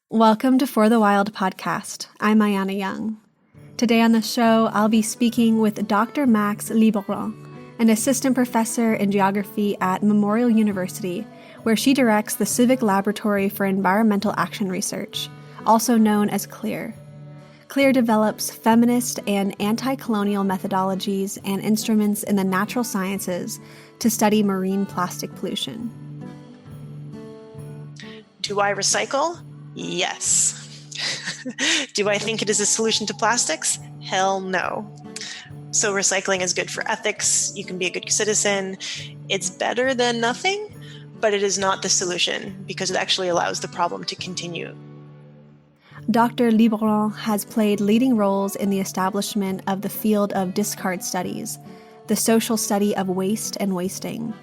Welcome to For the Wild podcast. I'm Ayana Young. Today on the show, I'll be speaking with Dr. Max Liboiron, an assistant professor in geography at Memorial University, where she directs the Civic Laboratory for Environmental Action Research, also known as CLEAR. CLEAR develops feminist and anticolonial methodologies and instruments in the natural sciences to study marine plastic pollution. Do I recycle? Yes. Do I think it is a solution to plastics? Hell no. So recycling is good for ethics. You can be a good citizen. It's better than nothing, but it is not the solution because it actually allows the problem to continue. Dr. Liboiron has played leading roles in the establishment of the field of discard studies, the social study of waste and wasting,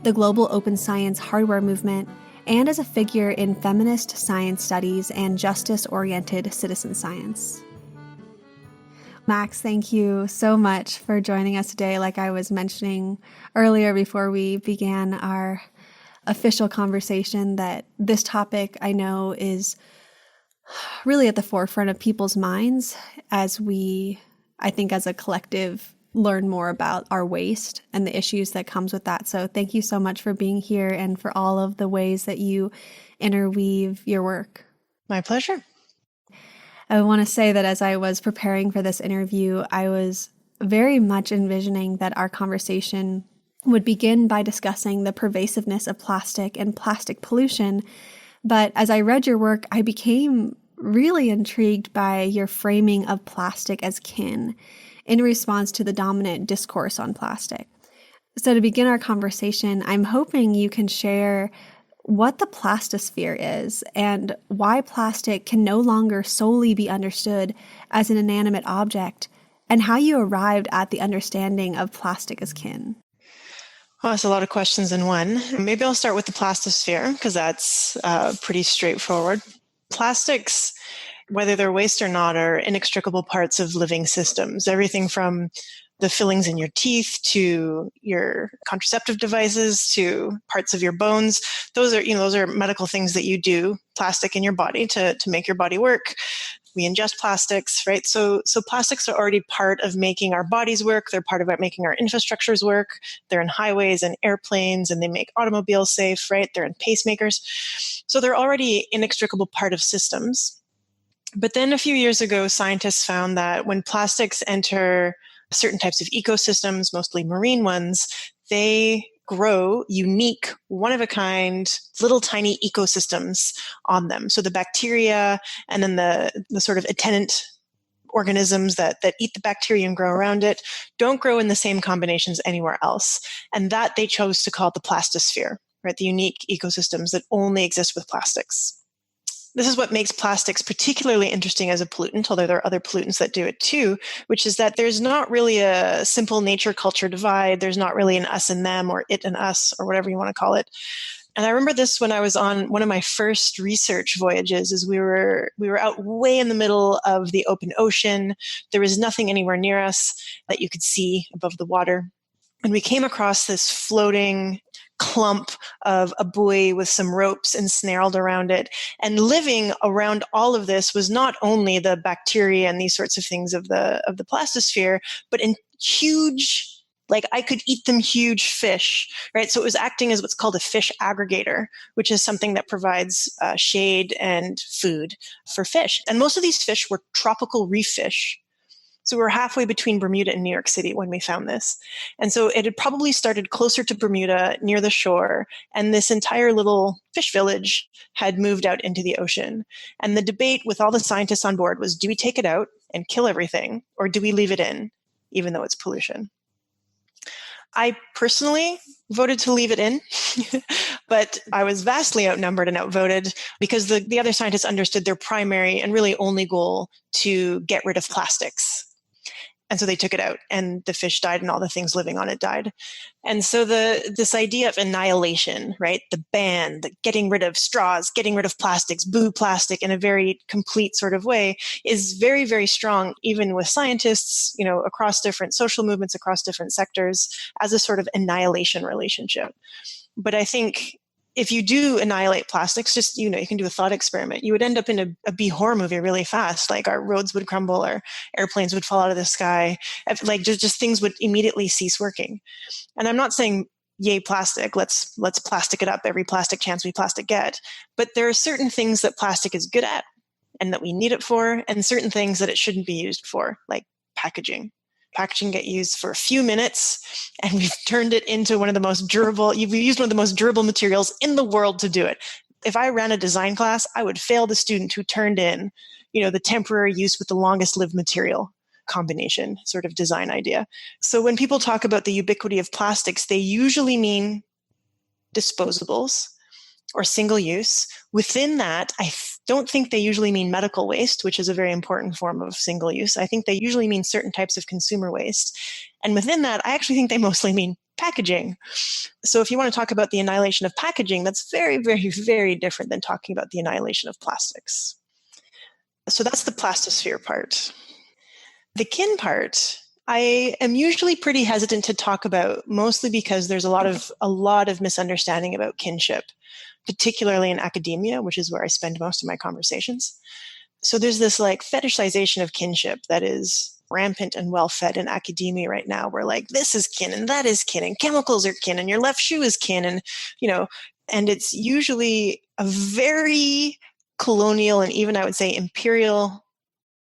the global open science hardware movement, and as a figure in feminist science studies and justice-oriented citizen science. Max, thank you so much for joining us today. Like I was mentioning earlier before we began our official conversation, that this topic I know is really at the forefront of people's minds as we, I think as a collective, learn more about our waste and the issues that comes with that. So thank you so much for being here and for all of the ways that you interweave your work. My pleasure. I want to say that as I was preparing for this interview, I was very much envisioning that our conversation would begin by discussing the pervasiveness of plastic and plastic pollution. But as I read your work, I became really intrigued by your framing of plastic as kin in response to the dominant discourse on plastic. So to begin our conversation, I'm hoping you can share what the plastisphere is and why plastic can no longer solely be understood as an inanimate object, and how you arrived at the understanding of plastic as kin. Well, that's a lot of questions in one. Maybe I'll start with the plastisphere because that's pretty straightforward. Plastics, whether they're waste or not, are inextricable parts of living systems. Everything from the fillings in your teeth to your contraceptive devices to parts of your bones. Those are medical things that you do, plastic in your body to make your body work. We ingest plastics, right? So plastics are already part of making our bodies work. They're part of making our infrastructures work. They're in highways and airplanes, and they make automobiles safe, right? They're in pacemakers. So they're already an inextricable part of systems. But then a few years ago, scientists found that when plastics enter certain types of ecosystems, mostly marine ones, they grow unique, one-of-a-kind, little tiny ecosystems on them. So the bacteria and then the sort of attendant organisms that eat the bacteria and grow around it don't grow in the same combinations anywhere else. And that they chose to call the plastisphere, right? The unique ecosystems that only exist with plastics. This is what makes plastics particularly interesting as a pollutant, although there are other pollutants that do it too, which is that there's not really a simple nature-culture divide. There's not really an us and them or it and us or whatever you want to call it. And I remember this when I was on one of my first research voyages, is we were out way in the middle of the open ocean. There was nothing anywhere near us that you could see above the water. And we came across this floating clump of a buoy with some ropes ensnarled around it. And living around all of this was not only the bacteria and these sorts of things of the plastisphere, but in huge, like I could eat them, huge fish, right? So it was acting as what's called a fish aggregator, which is something that provides shade and food for fish. And most of these fish were tropical reef fish. So we were halfway between Bermuda and New York City when we found this. And so it had probably started closer to Bermuda, near the shore, and this entire little fish village had moved out into the ocean. And the debate with all the scientists on board was, do we take it out and kill everything, or do we leave it in, even though it's pollution? I personally voted to leave it in, but I was vastly outnumbered and outvoted because the other scientists understood their primary and really only goal to get rid of plastics. And so they took it out and the fish died and all the things living on it died. And so this idea of annihilation, right? The ban, the getting rid of straws, getting rid of plastics, boo plastic in a very complete sort of way is very, very strong, even with scientists, across different social movements, across different sectors, as a sort of annihilation relationship. But I think if you do annihilate plastics, just, you can do a thought experiment. You would end up in a B horror movie really fast. Like our roads would crumble, our airplanes would fall out of the sky. Like just things would immediately cease working. And I'm not saying, yay, plastic, let's plastic it up every plastic chance we plastic get. But there are certain things that plastic is good at and that we need it for, and certain things that it shouldn't be used for, like packaging. Packaging get used for a few minutes, and we've turned it into one of the most durable, you've used one of the most durable materials in the world to do it. If I ran a design class, I would fail the student who turned in, the temporary use with the longest lived material combination sort of design idea. So when people talk about the ubiquity of plastics, they usually mean disposables or single use. Within that, I don't think they usually mean medical waste, which is a very important form of single use. I think they usually mean certain types of consumer waste. And within that, I actually think they mostly mean packaging. So if you want to talk about the annihilation of packaging, that's very, very, very different than talking about the annihilation of plastics. So that's the plastisphere part. The kin part, I am usually pretty hesitant to talk about, mostly because there's a lot of misunderstanding about kinship, particularly in academia, which is where I spend most of my conversations. So there's this like fetishization of kinship that is rampant and well-fed in academia right now. We're like, this is kin and that is kin and chemicals are kin and your left shoe is kin. And, and it's usually a very colonial and even I would say imperial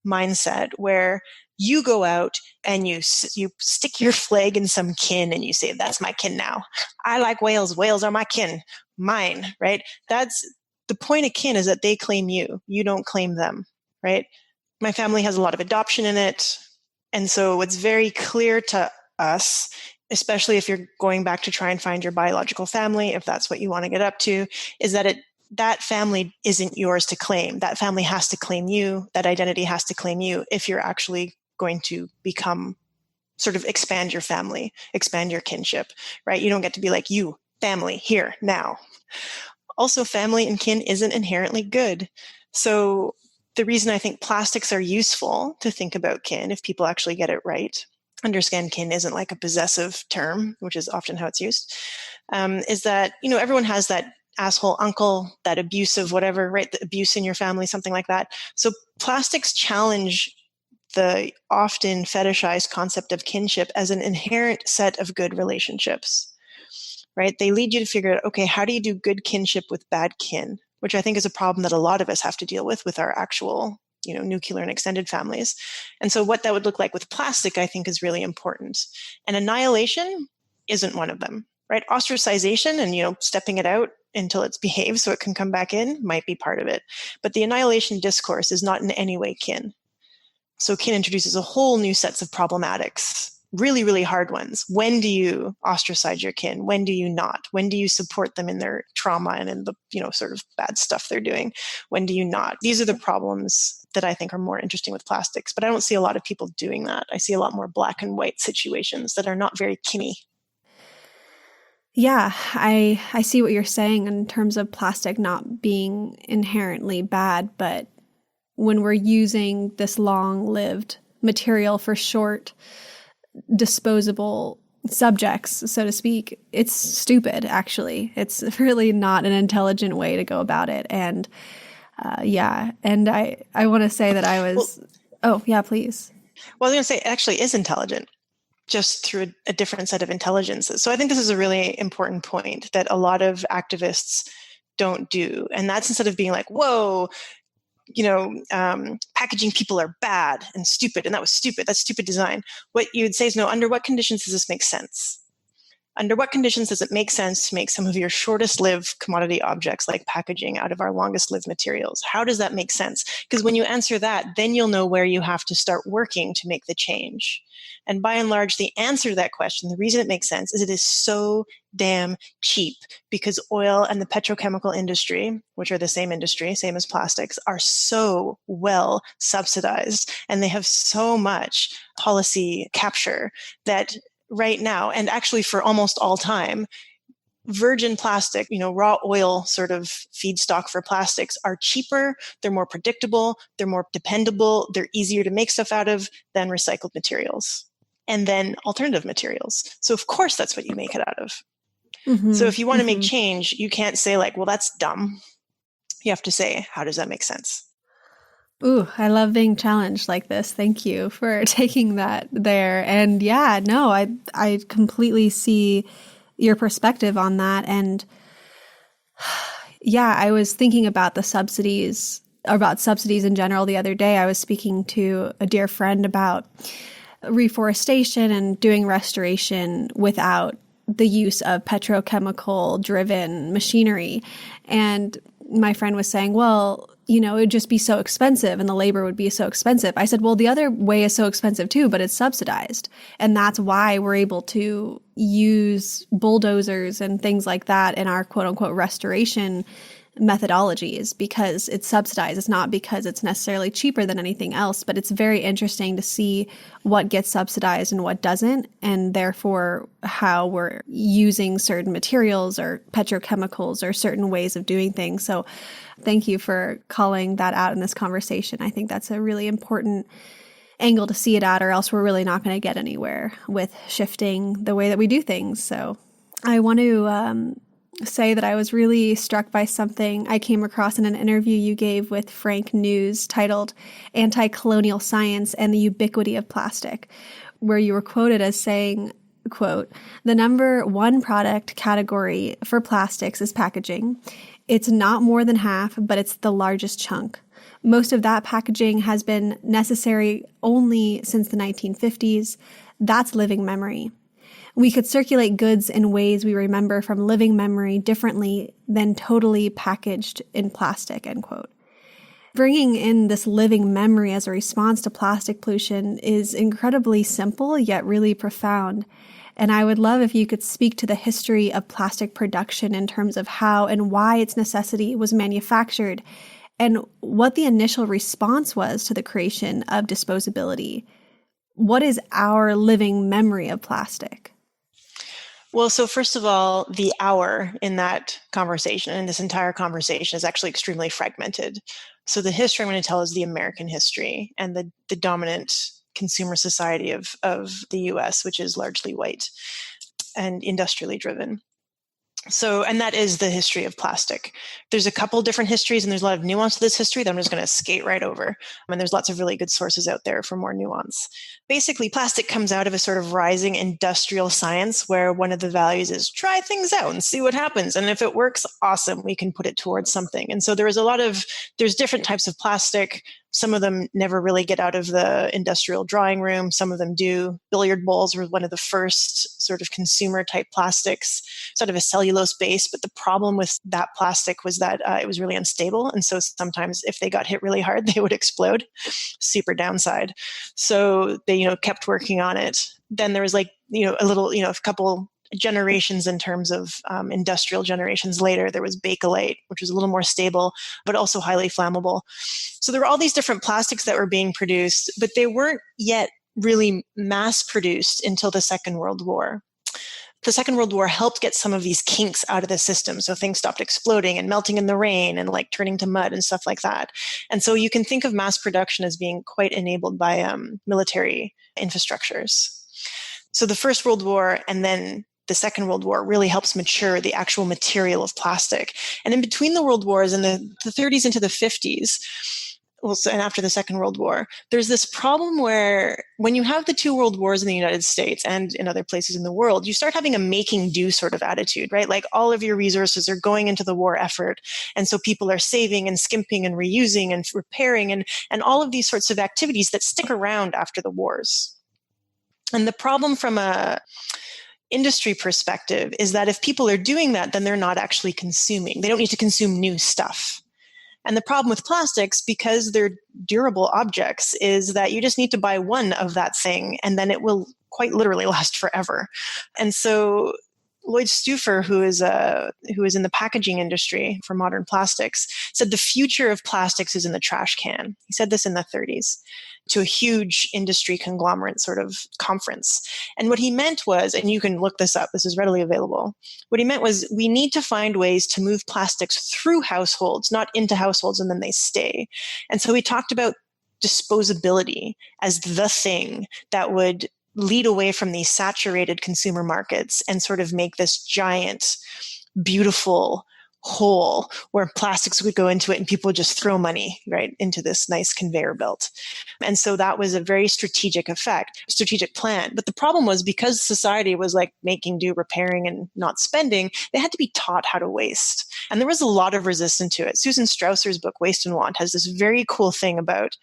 mindset where you go out and you stick your flag in some kin and you say, that's my kin now. I like whales. Whales are my kin. Mine, right? That's the point of kin, is that they claim you. You don't claim them, right? My family has a lot of adoption in it. And so it's very clear to us, especially if you're going back to try and find your biological family, if that's what you want to get up to, is that that family isn't yours to claim. That family has to claim you. That identity has to claim you if you're actually going to become, sort of expand your family, expand your kinship, right? You don't get to be like, you, family, here, now. Also, family and kin isn't inherently good. So the reason I think plastics are useful to think about kin, if people actually get it right, understand kin isn't like a possessive term, which is often how it's used, is that, everyone has that asshole uncle, that abusive whatever, right? The abuse in your family, something like that. So plastics challenge the often fetishized concept of kinship as an inherent set of good relationships, right? They lead you to figure out, okay, how do you do good kinship with bad kin? Which I think is a problem that a lot of us have to deal with our actual, nuclear and extended families. And so what that would look like with plastic, I think, is really important. And annihilation isn't one of them, right? Ostracization and, stepping it out until it's behaved so it can come back in might be part of it. But the annihilation discourse is not in any way kin. So kin introduces a whole new sets of problematics, really, really hard ones. When do you ostracize your kin? When do you not? When do you support them in their trauma and in the, sort of bad stuff they're doing? When do you not? These are the problems that I think are more interesting with plastics, but I don't see a lot of people doing that. I see a lot more black and white situations that are not very kinny. Yeah, I see what you're saying in terms of plastic not being inherently bad, but when we're using this long-lived material for short, disposable subjects, so to speak, it's stupid, actually. It's really not an intelligent way to go about it. And and I want to say that I was... Oh, yeah, please. Well, I was going to say, it actually is intelligent, just through a different set of intelligences. So I think this is a really important point that a lot of activists don't do. And that's, instead of being like, whoa, packaging people are bad and stupid, and that was stupid, that's stupid design. What you would say is, no, under what conditions does this make sense? Under what conditions does it make sense to make some of your shortest lived commodity objects like packaging out of our longest lived materials? How does that make sense? Because when you answer that, then you'll know where you have to start working to make the change. And by and large, the answer to that question, the reason it makes sense, is it is so damn cheap, because oil and the petrochemical industry, which are the same industry, same as plastics, are so well subsidized, and they have so much policy capture that right now, and actually for almost all time, virgin plastic, raw oil sort of feedstock for plastics are cheaper, they're more predictable, they're more dependable, they're easier to make stuff out of than recycled materials, and then alternative materials. So of course that's what you make it out of. So if you want to make change, you can't say like, well, that's dumb. You have to say, how does that make sense? Ooh, I love being challenged like this. Thank you for taking that there. And yeah, no, I completely see your perspective on that. And yeah, I was thinking about subsidies in general the other day. I was speaking to a dear friend about reforestation and doing restoration without the use of petrochemical driven machinery. And my friend was saying, well, it would just be so expensive and the labor would be so expensive. I said, well, the other way is so expensive too, but it's subsidized. And that's why we're able to use bulldozers and things like that in our quote unquote restoration methodologies, because it's subsidized. It's not because it's necessarily cheaper than anything else, but it's very interesting to see what gets subsidized and what doesn't, and therefore how we're using certain materials or petrochemicals or certain ways of doing things. So thank you for calling that out in this conversation. I think that's a really important angle to see it at, or else we're really not going to get anywhere with shifting the way that we do things. So I want to say that I was really struck by something I came across in an interview you gave with Frank News titled Anticolonial Science and the Ubiquity of Plastic, where you were quoted as saying, quote, "The number one product category for plastics is packaging. It's not more than half, but it's the largest chunk. Most of that packaging has been necessary only since the 1950s. That's living memory. We could circulate goods in ways we remember from living memory differently than totally packaged in plastic," end quote. Bringing in this living memory as a response to plastic pollution is incredibly simple, yet really profound. And I would love if you could speak to the history of plastic production in terms of how and why its necessity was manufactured, and what the initial response was to the creation of disposability. What is our living memory of plastic? Well, so first of all, the hour in that conversation, in this entire conversation, is actually extremely fragmented. So the history I'm going to tell is the American history and the dominant consumer society of the US, which is largely white and industrially driven. So, and that is the history of plastic. There's a couple different histories and there's a lot of nuance to this history that I'm just going to skate right over. And there's lots of really good sources out there for more nuance. Basically, plastic comes out of a sort of rising industrial science where one of the values is try things out and see what happens. And if it works, awesome, we can put it towards something. And so there's different types of plastic. Some of them never really get out of the industrial drawing room. Some of them do. Billiard bowls were one of the first sort of consumer type plastics, sort of a cellulose base. But the problem with that plastic was that it was really unstable. And so sometimes if they got hit really hard, they would explode. Super downside. So they, kept working on it. Then there was a couple generations in terms of industrial generations later, there was Bakelite, which was a little more stable, but also highly flammable. So there were all these different plastics that were being produced, but they weren't yet really mass produced until the Second World War. The Second World War helped get some of these kinks out of the system. So things stopped exploding and melting in the rain and turning to mud and stuff like that. And so you can think of mass production as being quite enabled by military infrastructures. So the First World War and then the Second World War really helps mature the actual material of plastic. And in between the world wars in the 30s into the 50s, and after the Second World War, there's this problem where when you have the two world wars in the United States and in other places in the world, you start having a making do sort of attitude, right? Like all of your resources are going into the war effort. And so people are saving and skimping and reusing and repairing and all of these sorts of activities that stick around after the wars. And the problem from a industry perspective is that if people are doing that, then they're not actually consuming. They don't need to consume new stuff. And the problem with plastics, because they're durable objects, is that you just need to buy one of that thing and then it will quite literally last forever. And so Lloyd Stuffer, who is in the packaging industry for modern plastics, said the future of plastics is in the trash can. He said this in the 30s to a huge industry conglomerate sort of conference. And what he meant was, and you can look this up, this is readily available. What he meant was we need to find ways to move plastics through households, not into households and then they stay. And so he talked about disposability as the thing that would lead away from these saturated consumer markets and sort of make this giant, beautiful hole where plastics would go into it and people would just throw money right into this nice conveyor belt. And so that was a very strategic plan. But the problem was, because society was like making do, repairing, and not spending, they had to be taught how to waste. And there was a lot of resistance to it. Susan Strausser's book, Waste and Want, has this very cool thing about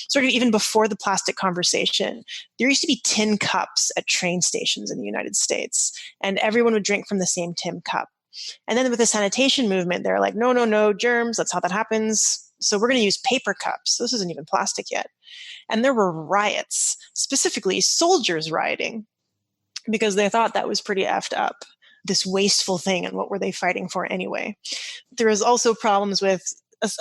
sort of even before the plastic conversation, there used to be tin cups at train stations in the United States, and everyone would drink from the same tin cup. And then with the sanitation movement, they're like, no, germs, that's how that happens. So we're going to use paper cups. This isn't even plastic yet. And there were riots, specifically soldiers rioting, because they thought that was pretty effed up, this wasteful thing, and what were they fighting for anyway? There was also problems with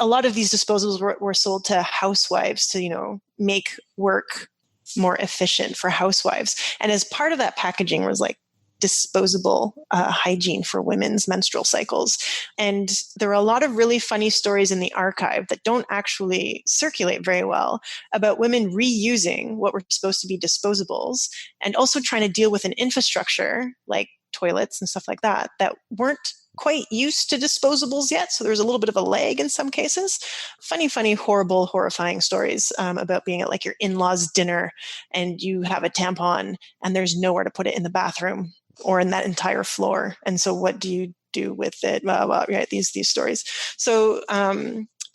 a lot of these disposables were sold to housewives to, make work more efficient for housewives. And as part of that packaging was like disposable hygiene for women's menstrual cycles. And there are a lot of really funny stories in the archive that don't actually circulate very well about women reusing what were supposed to be disposables, and also trying to deal with an infrastructure like toilets and stuff like that weren't quite used to disposables yet. So there was a little bit of a lag in some cases. Funny, horrible, horrifying stories about being at like your in-laws' dinner and you have a tampon and there's nowhere to put it in the bathroom or in that entire floor. And so what do you do with it? Right, these stories. So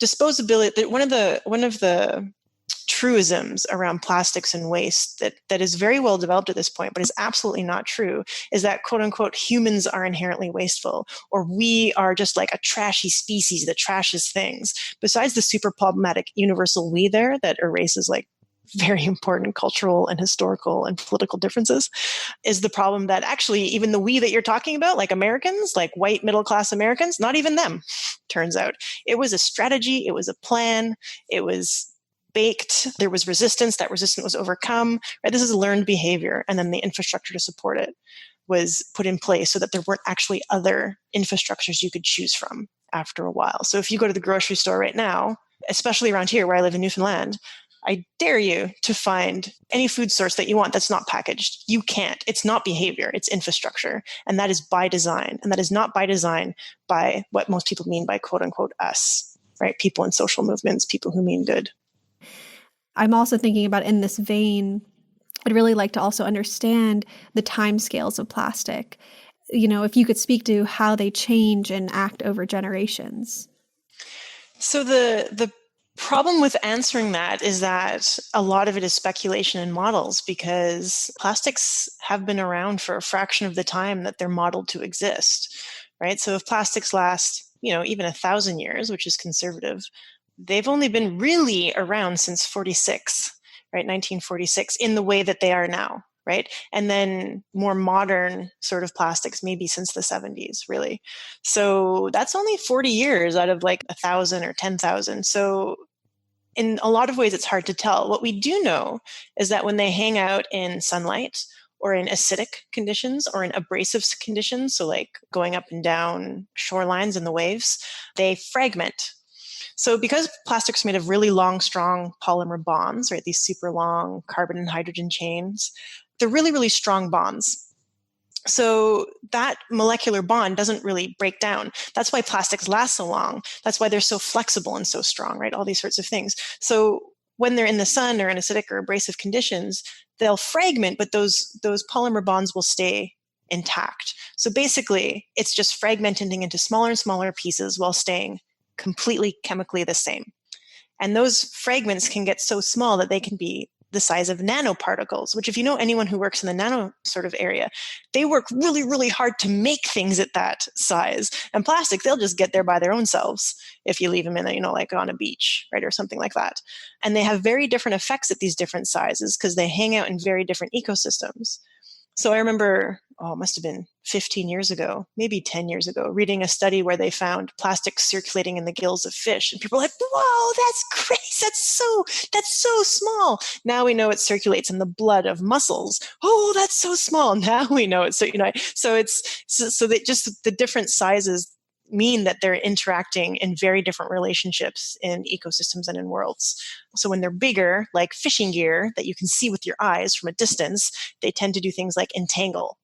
disposability, one of the truisms around plastics and waste that is very well developed at this point, but is absolutely not true, is that, quote unquote, humans are inherently wasteful, or we are just like a trashy species that trashes things. Besides the super problematic universal we there that erases like very important cultural and historical and political differences, is the problem that actually even the we that you're talking about, like Americans, like white middle-class Americans, not even them, turns out. It was a strategy, it was a plan, it was baked, there was resistance, that resistance was overcome, right? This is learned behavior, and then the infrastructure to support it was put in place so that there weren't actually other infrastructures you could choose from after a while. So if you go to the grocery store right now, especially around here where I live in Newfoundland, I dare you to find any food source that you want that's not packaged. You can't. It's not behavior, it's infrastructure. And that is by design. And that is not by design by what most people mean by, quote unquote, us, right? People in social movements, people who mean good. I'm also thinking about, in this vein, I'd really like to also understand the timescales of plastic. If you could speak to how they change and act over generations. So the problem with answering that is that a lot of it is speculation and models, because plastics have been around for a fraction of the time that they're modeled to exist, right? So if plastics last, even 1,000 years, which is conservative, they've only been really around since 46, right? 1946, in the way that they are now, right? And then more modern sort of plastics, maybe since the 70s, really. So that's only 40 years out of like 1,000 or 10,000. So in a lot of ways, it's hard to tell. What we do know is that when they hang out in sunlight or in acidic conditions or in abrasive conditions, so like going up and down shorelines in the waves, they fragment. So because plastics are made of really long, strong polymer bonds, right, these super long carbon and hydrogen chains, they're really, really strong bonds. So that molecular bond doesn't really break down. That's why plastics last so long. That's why they're so flexible and so strong, right? All these sorts of things. So when they're in the sun or in acidic or abrasive conditions, they'll fragment, but those polymer bonds will stay intact. So basically, it's just fragmenting into smaller and smaller pieces while staying completely chemically the same. And those fragments can get so small that they can be the size of nanoparticles, which, if you know anyone who works in the nano sort of area, they work really, really hard to make things at that size. And plastic, they'll just get there by their own selves if you leave them in, like on a beach, right, or something like that. And they have very different effects at these different sizes because they hang out in very different ecosystems. So I remember, it must have been 15 years ago, maybe 10 years ago, reading a study where they found plastic circulating in the gills of fish. And people were like, whoa, that's crazy. That's so small. Now we know it circulates in the blood of mussels. Oh, that's so small. Now we know it. So, so that just the different sizes mean that they're interacting in very different relationships in ecosystems and in worlds. So when they're bigger, like fishing gear that you can see with your eyes from a distance, they tend to do things like entangle,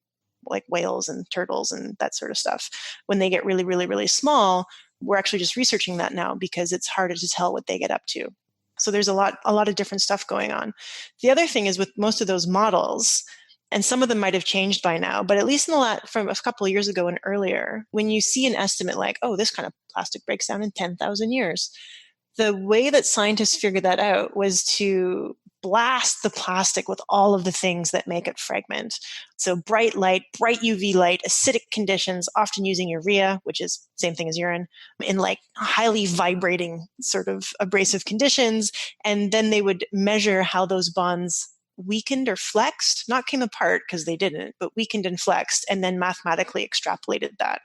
like whales and turtles and that sort of stuff. When they get really, really, really small, we're actually just researching that now because it's harder to tell what they get up to. So there's a lot of different stuff going on. The other thing is with most of those models, and some of them might have changed by now, but at least from a couple of years ago and earlier, when you see an estimate like, oh, this kind of plastic breaks down in 10,000 years, the way that scientists figured that out was to blast the plastic with all of the things that make it fragment. So bright light, bright UV light, acidic conditions, often using urea, which is same thing as urine, in like highly vibrating sort of abrasive conditions. And then they would measure how those bonds weakened or flexed, not came apart because they didn't, but weakened and flexed, and then mathematically extrapolated that.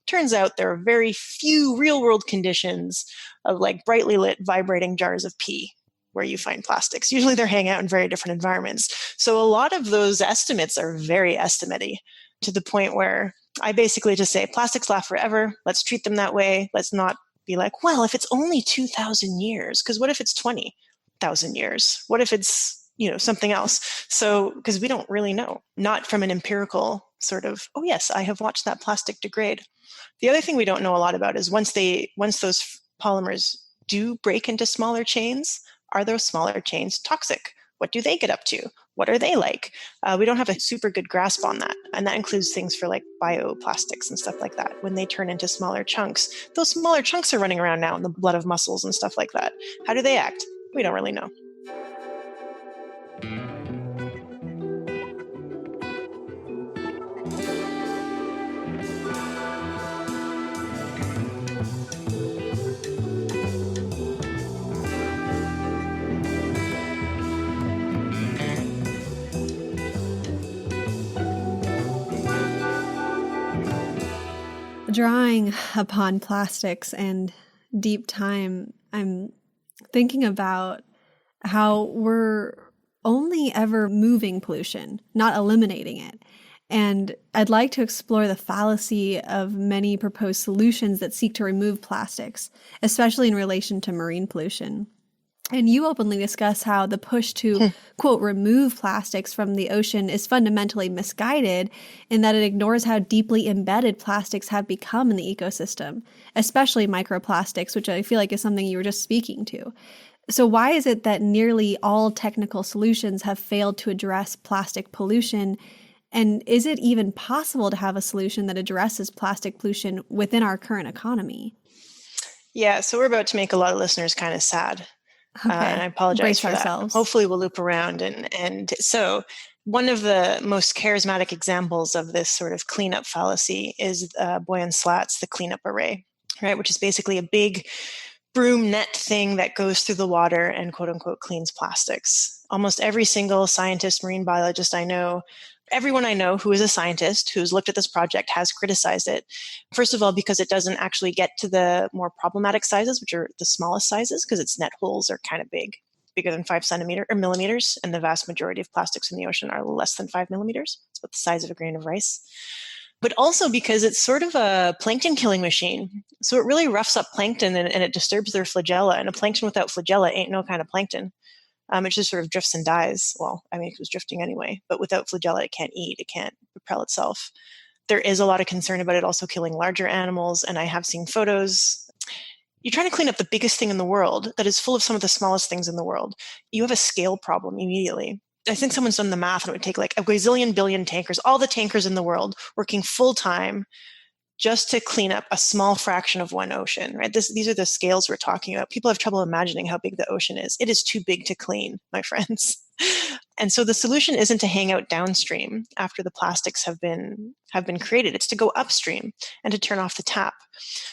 Turns out there are very few real world conditions of like brightly lit vibrating jars of pee where you find plastics. Usually they're hanging out in very different environments. So a lot of those estimates are very estimate-y, to the point where I basically just say plastics last forever. Let's treat them that way. Let's not be like, well, if it's only 2,000 years, because what if it's 20,000 years? What if it's something else? So, because we don't really know, not from an empirical sort of, oh yes, I have watched that plastic degrade. The other thing we don't know a lot about is once those polymers do break into smaller chains, are those smaller chains toxic? What do they get up to? What are they like? We don't have a super good grasp on that. And that includes things for like bioplastics and stuff like that. When they turn into smaller chunks, those smaller chunks are running around now in the blood of mussels and stuff like that. How do they act? We don't really know. Drawing upon plastics and deep time, I'm thinking about how we're only ever moving pollution, not eliminating it. And I'd like to explore the fallacy of many proposed solutions that seek to remove plastics, especially in relation to marine pollution. And you openly discuss how the push to, quote, remove plastics from the ocean is fundamentally misguided in that it ignores how deeply embedded plastics have become in the ecosystem, especially microplastics, which I feel like is something you were just speaking to. So why is it that nearly all technical solutions have failed to address plastic pollution? And is it even possible to have a solution that addresses plastic pollution within our current economy? Yeah, so we're about to make a lot of listeners kind of sad. Okay. And I apologize Brace for ourselves. that. Hopefully we'll loop around. And so one of the most charismatic examples of this sort of cleanup fallacy is Boyan Slat's The Cleanup Array, right? Which is basically a big broom net thing that goes through the water and quote unquote cleans plastics. Almost every single scientist, marine biologist I know, everyone I know who is a scientist who's looked at this project has criticized it. First of all, because it doesn't actually get to the more problematic sizes, which are the smallest sizes, because its net holes are kind of bigger than 5 centimeters or millimeters, and the vast majority of plastics in the ocean are less than 5 millimeters. It's about the size of a grain of rice. But also because it's sort of a plankton killing machine. So it really roughs up plankton and it disturbs their flagella. And a plankton without flagella ain't no kind of plankton. It just sort of drifts and dies. Well, I mean, it was drifting anyway, but without flagella, it can't eat. It can't propel itself. There is a lot of concern about it also killing larger animals. And I have seen photos. You're trying to clean up the biggest thing in the world that is full of some of the smallest things in the world. You have a scale problem immediately. I think someone's done the math and it would take like a gazillion billion tankers, all the tankers in the world working full time just to clean up a small fraction of one ocean, right? These are the scales we're talking about. People have trouble imagining how big the ocean is. It is too big to clean, my friends. And so the solution isn't to hang out downstream after the plastics have been created. It's to go upstream and to turn off the tap.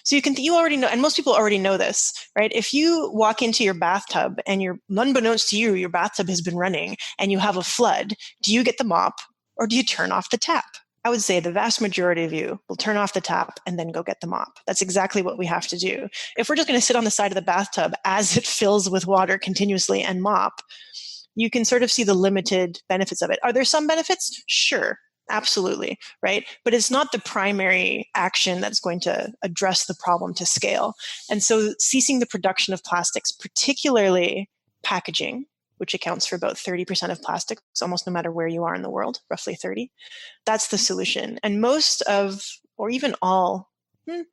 So you already know, and most people already know this, right? If you walk into your bathtub and unbeknownst to you, your bathtub has been running and you have a flood, do you get the mop or do you turn off the tap? I would say the vast majority of you will turn off the tap and then go get the mop. That's exactly what we have to do. If we're just going to sit on the side of the bathtub as it fills with water continuously and mop, you can sort of see the limited benefits of it. Are there some benefits? Sure. Absolutely, right? But it's not the primary action that's going to address the problem to scale. And so ceasing the production of plastics, particularly packaging, which accounts for about 30% of plastics, almost no matter where you are in the world, roughly 30, that's the solution. And most of, or even all,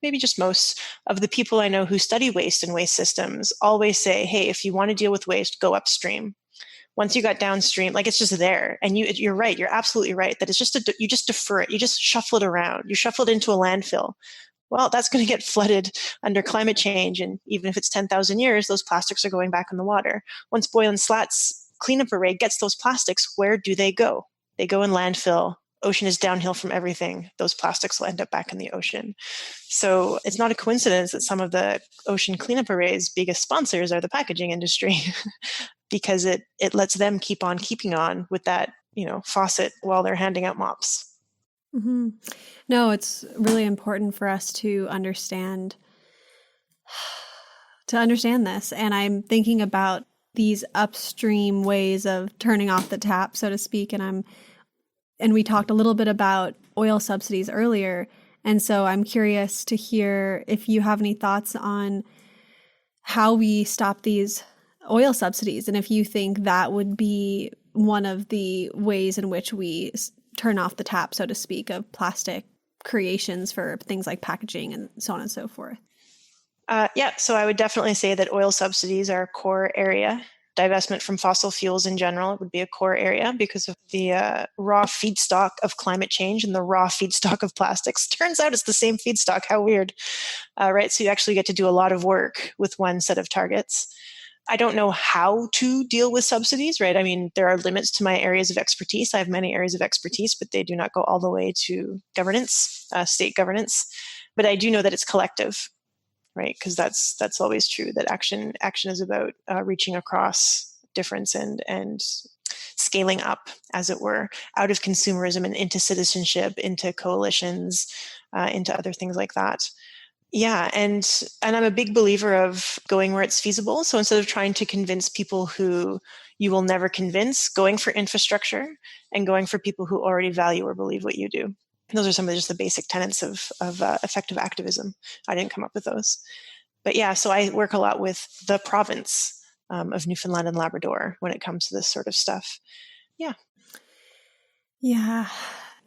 maybe just most of the people I know who study waste and waste systems always say, hey, if you want to deal with waste, go upstream. Once you got downstream, like it's just there. And you're right. You're absolutely right that it's just, you just defer it. You just shuffle it around. You shuffle it into a landfill. Well, that's going to get flooded under climate change. And even if it's 10,000 years, those plastics are going back in the water. Once Boylan Slat's cleanup array gets those plastics, where do they go? They go in landfill. Ocean is downhill from everything. Those plastics will end up back in the ocean. So it's not a coincidence that some of the ocean cleanup array's biggest sponsors are the packaging industry. Because it lets them keep on keeping on with that, faucet while they're handing out mops. Mm-hmm. No, it's really important for us to understand this. And I'm thinking about these upstream ways of turning off the tap, so to speak. And we talked a little bit about oil subsidies earlier. And so I'm curious to hear if you have any thoughts on how we stop these oil subsidies, and if you think that would be one of the ways in which we turn off the tap, so to speak, of plastic creations for things like packaging and so on and so forth. So I would definitely say that oil subsidies are a core area. Divestment from fossil fuels in general would be a core area because of the raw feedstock of climate change and the raw feedstock of plastics. Turns out it's the same feedstock. How weird, right? So you actually get to do a lot of work with one set of targets. I don't know how to deal with subsidies, right? I mean, there are limits to my areas of expertise. I have many areas of expertise, but they do not go all the way to governance, state governance. But I do know that it's collective, right? Because that's always true, that action is about reaching across difference and scaling up, as it were, out of consumerism and into citizenship, into coalitions, into other things like that. Yeah, and I'm a big believer of going where it's feasible. So instead of trying to convince people who you will never convince, going for infrastructure and going for people who already value or believe what you do. And those are some of just the basic tenets of effective activism. I didn't come up with those. But yeah, so I work a lot with the province of Newfoundland and Labrador when it comes to this sort of stuff. Yeah. Yeah.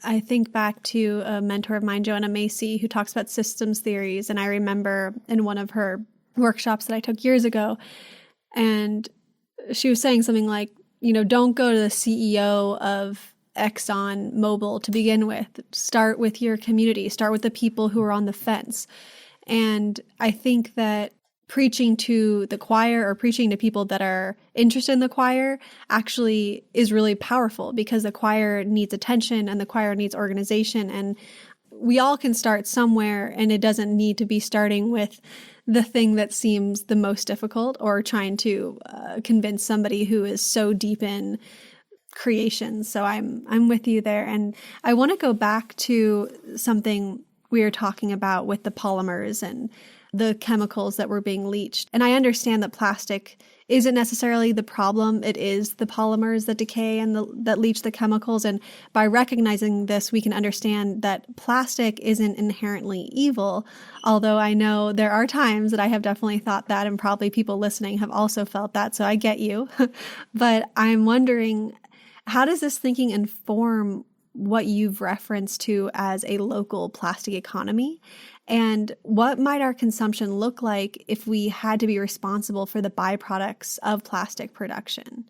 I think back to a mentor of mine, Joanna Macy, who talks about systems theories. And I remember in one of her workshops that I took years ago, and she was saying something like, don't go to the CEO of Exxon Mobil to begin with. Start with your community. Start with the people who are on the fence. And I think that preaching to the choir or preaching to people that are interested in the choir actually is really powerful, because the choir needs attention and the choir needs organization. And we all can start somewhere, and it doesn't need to be starting with the thing that seems the most difficult or trying to convince somebody who is so deep in creation. So I'm with you there. And I want to go back to something we were talking about with the polymers and the chemicals that were being leached. And I understand that plastic isn't necessarily the problem. It is the polymers that decay and that leach the chemicals. And by recognizing this, we can understand that plastic isn't inherently evil. Although I know there are times that I have definitely thought that, and probably people listening have also felt that. So I get you. But I'm wondering, how does this thinking inform what you've referenced to as a local plastic economy? And what might our consumption look like if we had to be responsible for the byproducts of plastic production?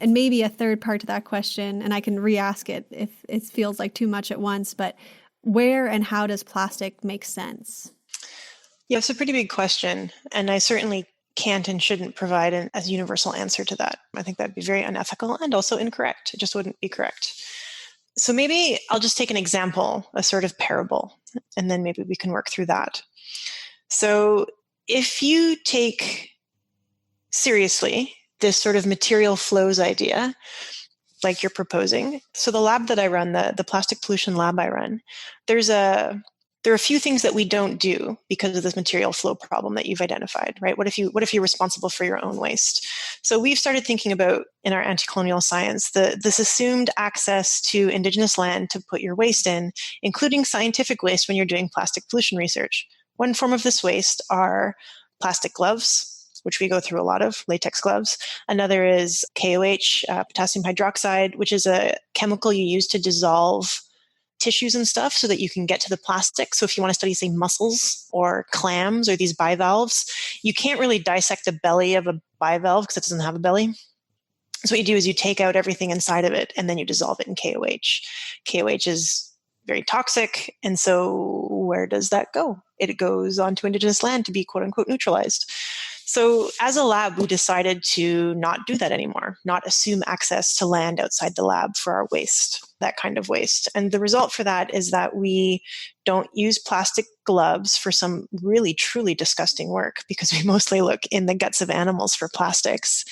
And maybe a third part to that question, and I can re-ask it if it feels like too much at once, but where and how does plastic make sense? Yeah, it's a pretty big question. And I certainly can't and shouldn't provide a universal answer to that. I think that'd be very unethical and also incorrect. It just wouldn't be correct. So maybe I'll just take an example, a sort of parable, and then maybe we can work through that. So if you take seriously this sort of material flows idea, like you're proposing, so the lab that I run, the plastic pollution lab I run, there are a few things that we don't do because of this material flow problem that you've identified, right? What if you're responsible for your own waste? So we've started thinking about, in our anti-colonial science, this assumed access to indigenous land to put your waste in, including scientific waste when you're doing plastic pollution research. One form of this waste are plastic gloves, which we go through a lot of, latex gloves. Another is KOH, potassium hydroxide, which is a chemical you use to dissolve tissues and stuff so that you can get to the plastic. So if you want to study, say, mussels or clams or these bivalves, you can't really dissect the belly of a bivalve because it doesn't have a belly. So what you do is you take out everything inside of it and then you dissolve it in KOH. KOH is very toxic. And so where does that go? It goes onto indigenous land to be quote unquote neutralized. So as a lab, we decided to not do that anymore, not assume access to land outside the lab for our waste, that kind of waste. And the result for that is that we don't use plastic gloves for some really, truly disgusting work because we mostly look in the guts of animals for plastics,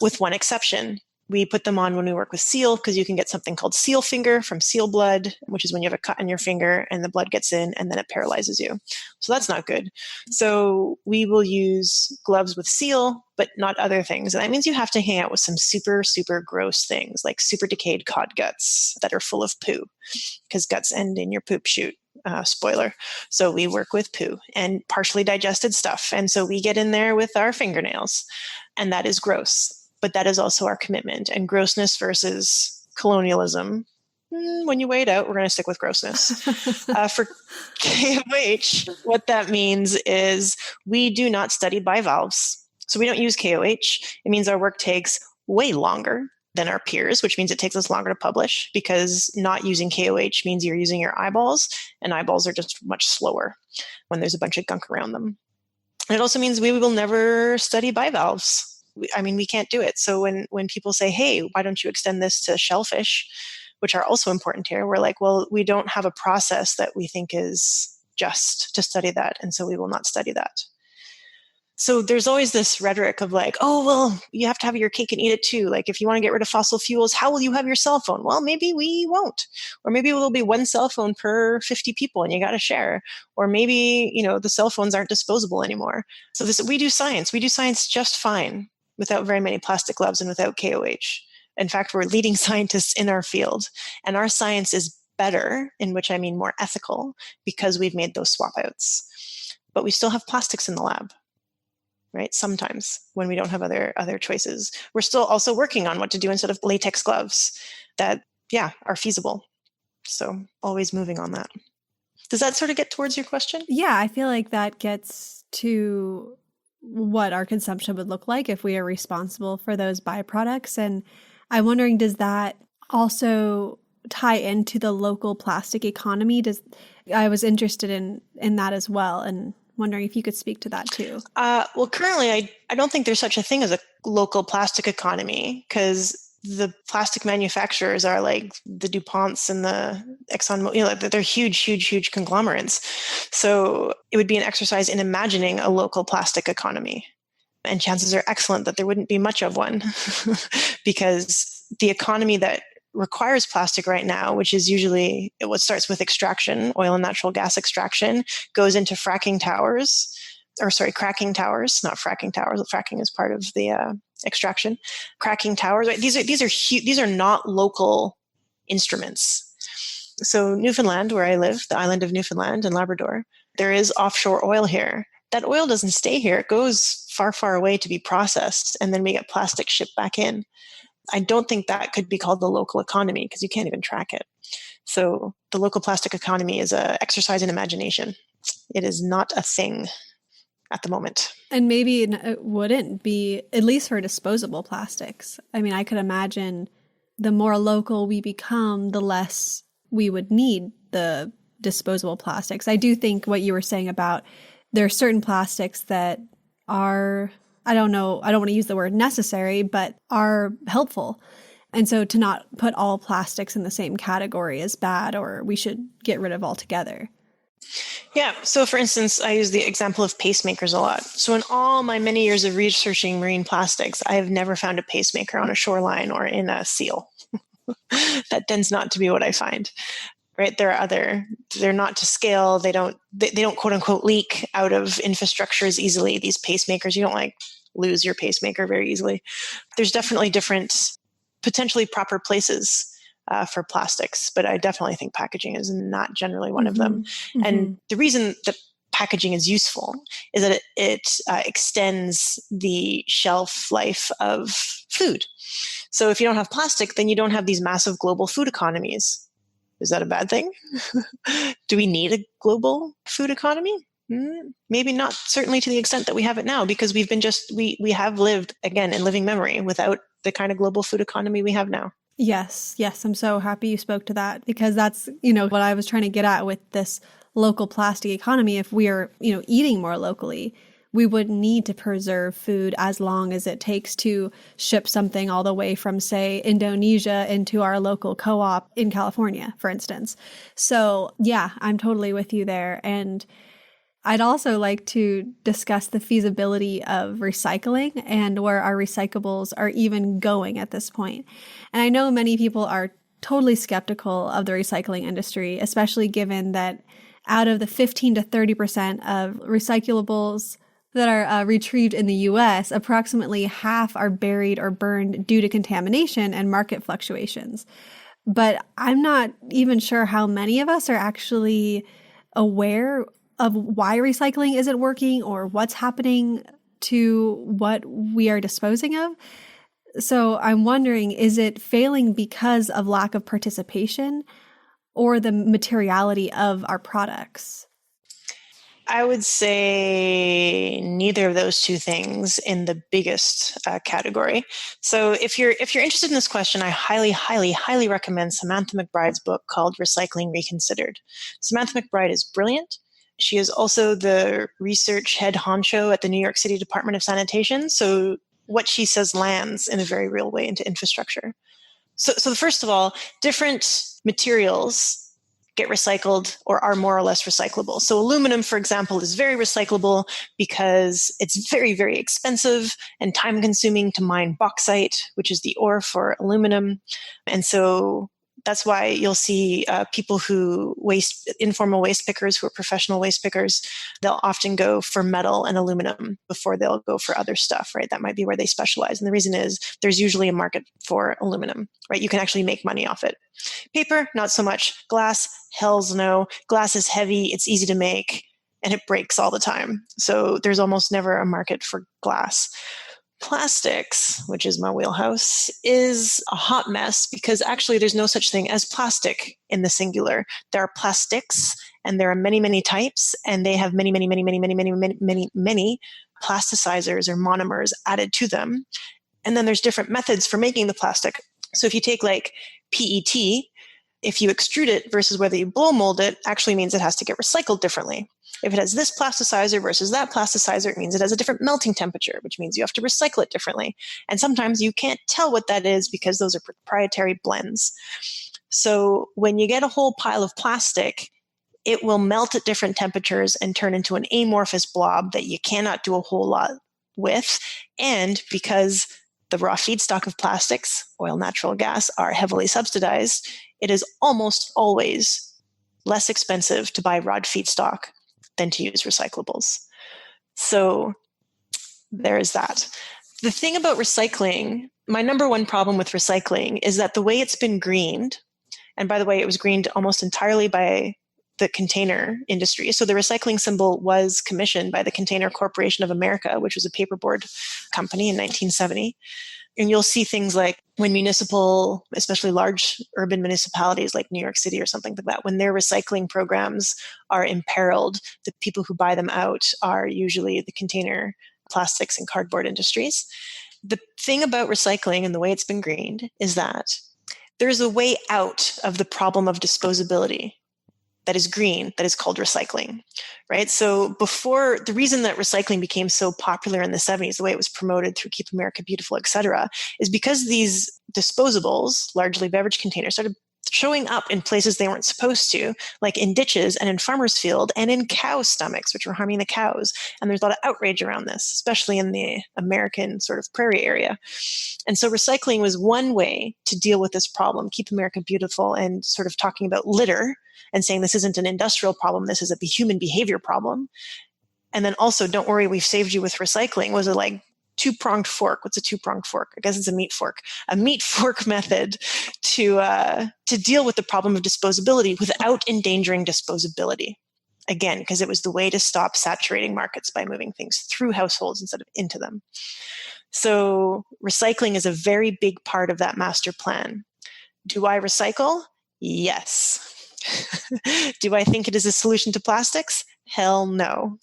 with one exception. We put them on when we work with seal because you can get something called seal finger from seal blood, which is when you have a cut on your finger and the blood gets in and then it paralyzes you. So that's not good. So we will use gloves with seal, but not other things. And that means you have to hang out with some super, super gross things like super decayed cod guts that are full of poo because guts end in your poop chute. Spoiler. So we work with poo and partially digested stuff. And so we get in there with our fingernails and that is gross. But that is also our commitment. And grossness versus colonialism, when you weigh it out, we're going to stick with grossness. For KOH, what that means is we do not study bivalves. So we don't use KOH. It means our work takes way longer than our peers, which means it takes us longer to publish because not using KOH means you're using your eyeballs, and eyeballs are just much slower when there's a bunch of gunk around them. And it also means we will never study bivalves. We can't do it. So when people say, hey, why don't you extend this to shellfish, which are also important here, we're like, well, we don't have a process that we think is just to study that. And so we will not study that. So there's always this rhetoric of like, oh, well, you have to have your cake and eat it too. Like if you want to get rid of fossil fuels, how will you have your cell phone? Well, maybe we won't. Or maybe there'll be one cell phone per 50 people and you got to share. Or maybe, the cell phones aren't disposable anymore. So we do science. We do science just fine without very many plastic gloves and without KOH. In fact, we're leading scientists in our field. And our science is better, in which I mean more ethical, because we've made those swap outs. But we still have plastics in the lab, right? Sometimes when we don't have other choices. We're still also working on what to do instead of latex gloves that, are feasible. So always moving on that. Does that sort of get towards your question? Yeah, I feel like that gets to what our consumption would look like if we are responsible for those byproducts. And I'm wondering, does that also tie into the local plastic economy? I was interested in that as well, and wondering if you could speak to that too. Well, currently, I don't think there's such a thing as a local plastic economy because the plastic manufacturers are like the DuPonts and the Exxon, they're huge, huge, huge conglomerates. So it would be an exercise in imagining a local plastic economy. And chances are excellent that there wouldn't be much of one because the economy that requires plastic right now, which is usually what starts with extraction, oil and natural gas extraction, goes into cracking towers, not fracking towers. Fracking is part of the extraction. Cracking towers, right? These are not local instruments. So Newfoundland, where I live, the island of Newfoundland and Labrador, there is offshore oil here. That oil doesn't stay here. It goes far, far away to be processed, and then we get plastic shipped back in. I don't think that could be called the local economy because you can't even track it. So the local plastic economy is an exercise in imagination. It is not a thing at the moment. And maybe it wouldn't be, at least for disposable plastics. I mean, I could imagine the more local we become, the less we would need the disposable plastics. I do think what you were saying about there are certain plastics that are, I don't want to use the word necessary, but are helpful. And so to not put all plastics in the same category is bad, or we should get rid of altogether. Yeah. So for instance, I use the example of pacemakers a lot. So in all my many years of researching marine plastics, I have never found a pacemaker on a shoreline or in a seal. That tends not to be what I find. Right? They're not to scale. They don't quote unquote leak out of infrastructures easily. These pacemakers, you don't like lose your pacemaker very easily. There's definitely different, potentially proper places for plastics, but I definitely think packaging is not generally one of them. And the reason that packaging is useful is that it extends the shelf life of food. So if you don't have plastic, then you don't have these massive global food economies. Is that a bad thing? Do we need a global food economy? Maybe not, certainly to the extent that we have it now, because we have lived, again, in living memory without the kind of global food economy we have now. Yes. I'm so happy you spoke to that, because that's, what I was trying to get at with this local plastic economy. If we are, eating more locally, we would need to preserve food as long as it takes to ship something all the way from, say, Indonesia into our local co-op in California, for instance. So yeah, I'm totally with you there. And I'd also like to discuss the feasibility of recycling and where our recyclables are even going at this point. And I know many people are totally skeptical of the recycling industry, especially given that out of the 15 to 30% of recyclables that are retrieved in the US, approximately half are buried or burned due to contamination and market fluctuations. But I'm not even sure how many of us are actually aware of why recycling isn't working or what's happening to what we are disposing of. So I'm wondering, is it failing because of lack of participation or the materiality of our products? I would say neither of those two things in the biggest category. So if you're interested in this question, I highly recommend Samantha McBride's book called Recycling Reconsidered. Samantha McBride is brilliant. She is also the research head honcho at the New York City Department of Sanitation. So what she says lands in a very real way into infrastructure. So first of all, different materials get recycled or are more or less recyclable. So aluminum, for example, is very recyclable because it's very, very expensive and time consuming to mine bauxite, which is the ore for aluminum. And so that's why you'll see people who informal waste pickers who are professional waste pickers, they'll often go for metal and aluminum before they'll go for other stuff, right? That might be where they specialize. And the reason is there's usually a market for aluminum, right? You can actually make money off it. Paper, not so much. Glass, hells no. Glass is heavy, it's easy to make, and it breaks all the time. So there's almost never a market for glass. Plastics, which is my wheelhouse, is a hot mess because actually there's no such thing as plastic in the singular. There are plastics, and there are many, many types, and they have many plasticizers or monomers added to them. And then there's different methods for making the plastic. So if you take like PET, if you extrude it versus whether you blow mold it, actually means it has to get recycled differently. If it has this plasticizer versus that plasticizer, it means it has a different melting temperature, which means you have to recycle it differently. And sometimes you can't tell what that is because those are proprietary blends. So when you get a whole pile of plastic, it will melt at different temperatures and turn into an amorphous blob that you cannot do a whole lot with. And because the raw feedstock of plastics, oil, natural gas, are heavily subsidized, it is almost always less expensive to buy raw feedstock than to use recyclables. So there is that. The thing about recycling, my number one problem with recycling is that the way it's been greened, and by the way, it was greened almost entirely by the container industry. So the recycling symbol was commissioned by the Container Corporation of America, which was a paperboard company in 1970. And you'll see things like when municipal, especially large urban municipalities like New York City or something like that, when their recycling programs are imperiled, the people who buy them out are usually the container, plastics, and cardboard industries. The thing about recycling and the way it's been greened is that there's a way out of the problem of disposability that is green, that is called recycling, right? So before, the reason that recycling became so popular in the 70s, the way it was promoted through Keep America Beautiful, et cetera, is because these disposables, largely beverage containers, started showing up in places they weren't supposed to, like in ditches and in farmers' field and in cow stomachs, which were harming the cows. And there's a lot of outrage around this, especially in the American sort of prairie area. And so recycling was one way to deal with this problem, Keep America Beautiful, and sort of talking about litter and saying this isn't an industrial problem, this is a human behavior problem. And then also, don't worry, we've saved you with recycling, was like two-pronged fork. What's a two-pronged fork? I guess it's a meat fork. A meat fork method to deal with the problem of disposability without endangering disposability. Again, because it was the way to stop saturating markets by moving things through households instead of into them. So recycling is a very big part of that master plan. Do I recycle? Yes. Do I think it is a solution to plastics? Hell no.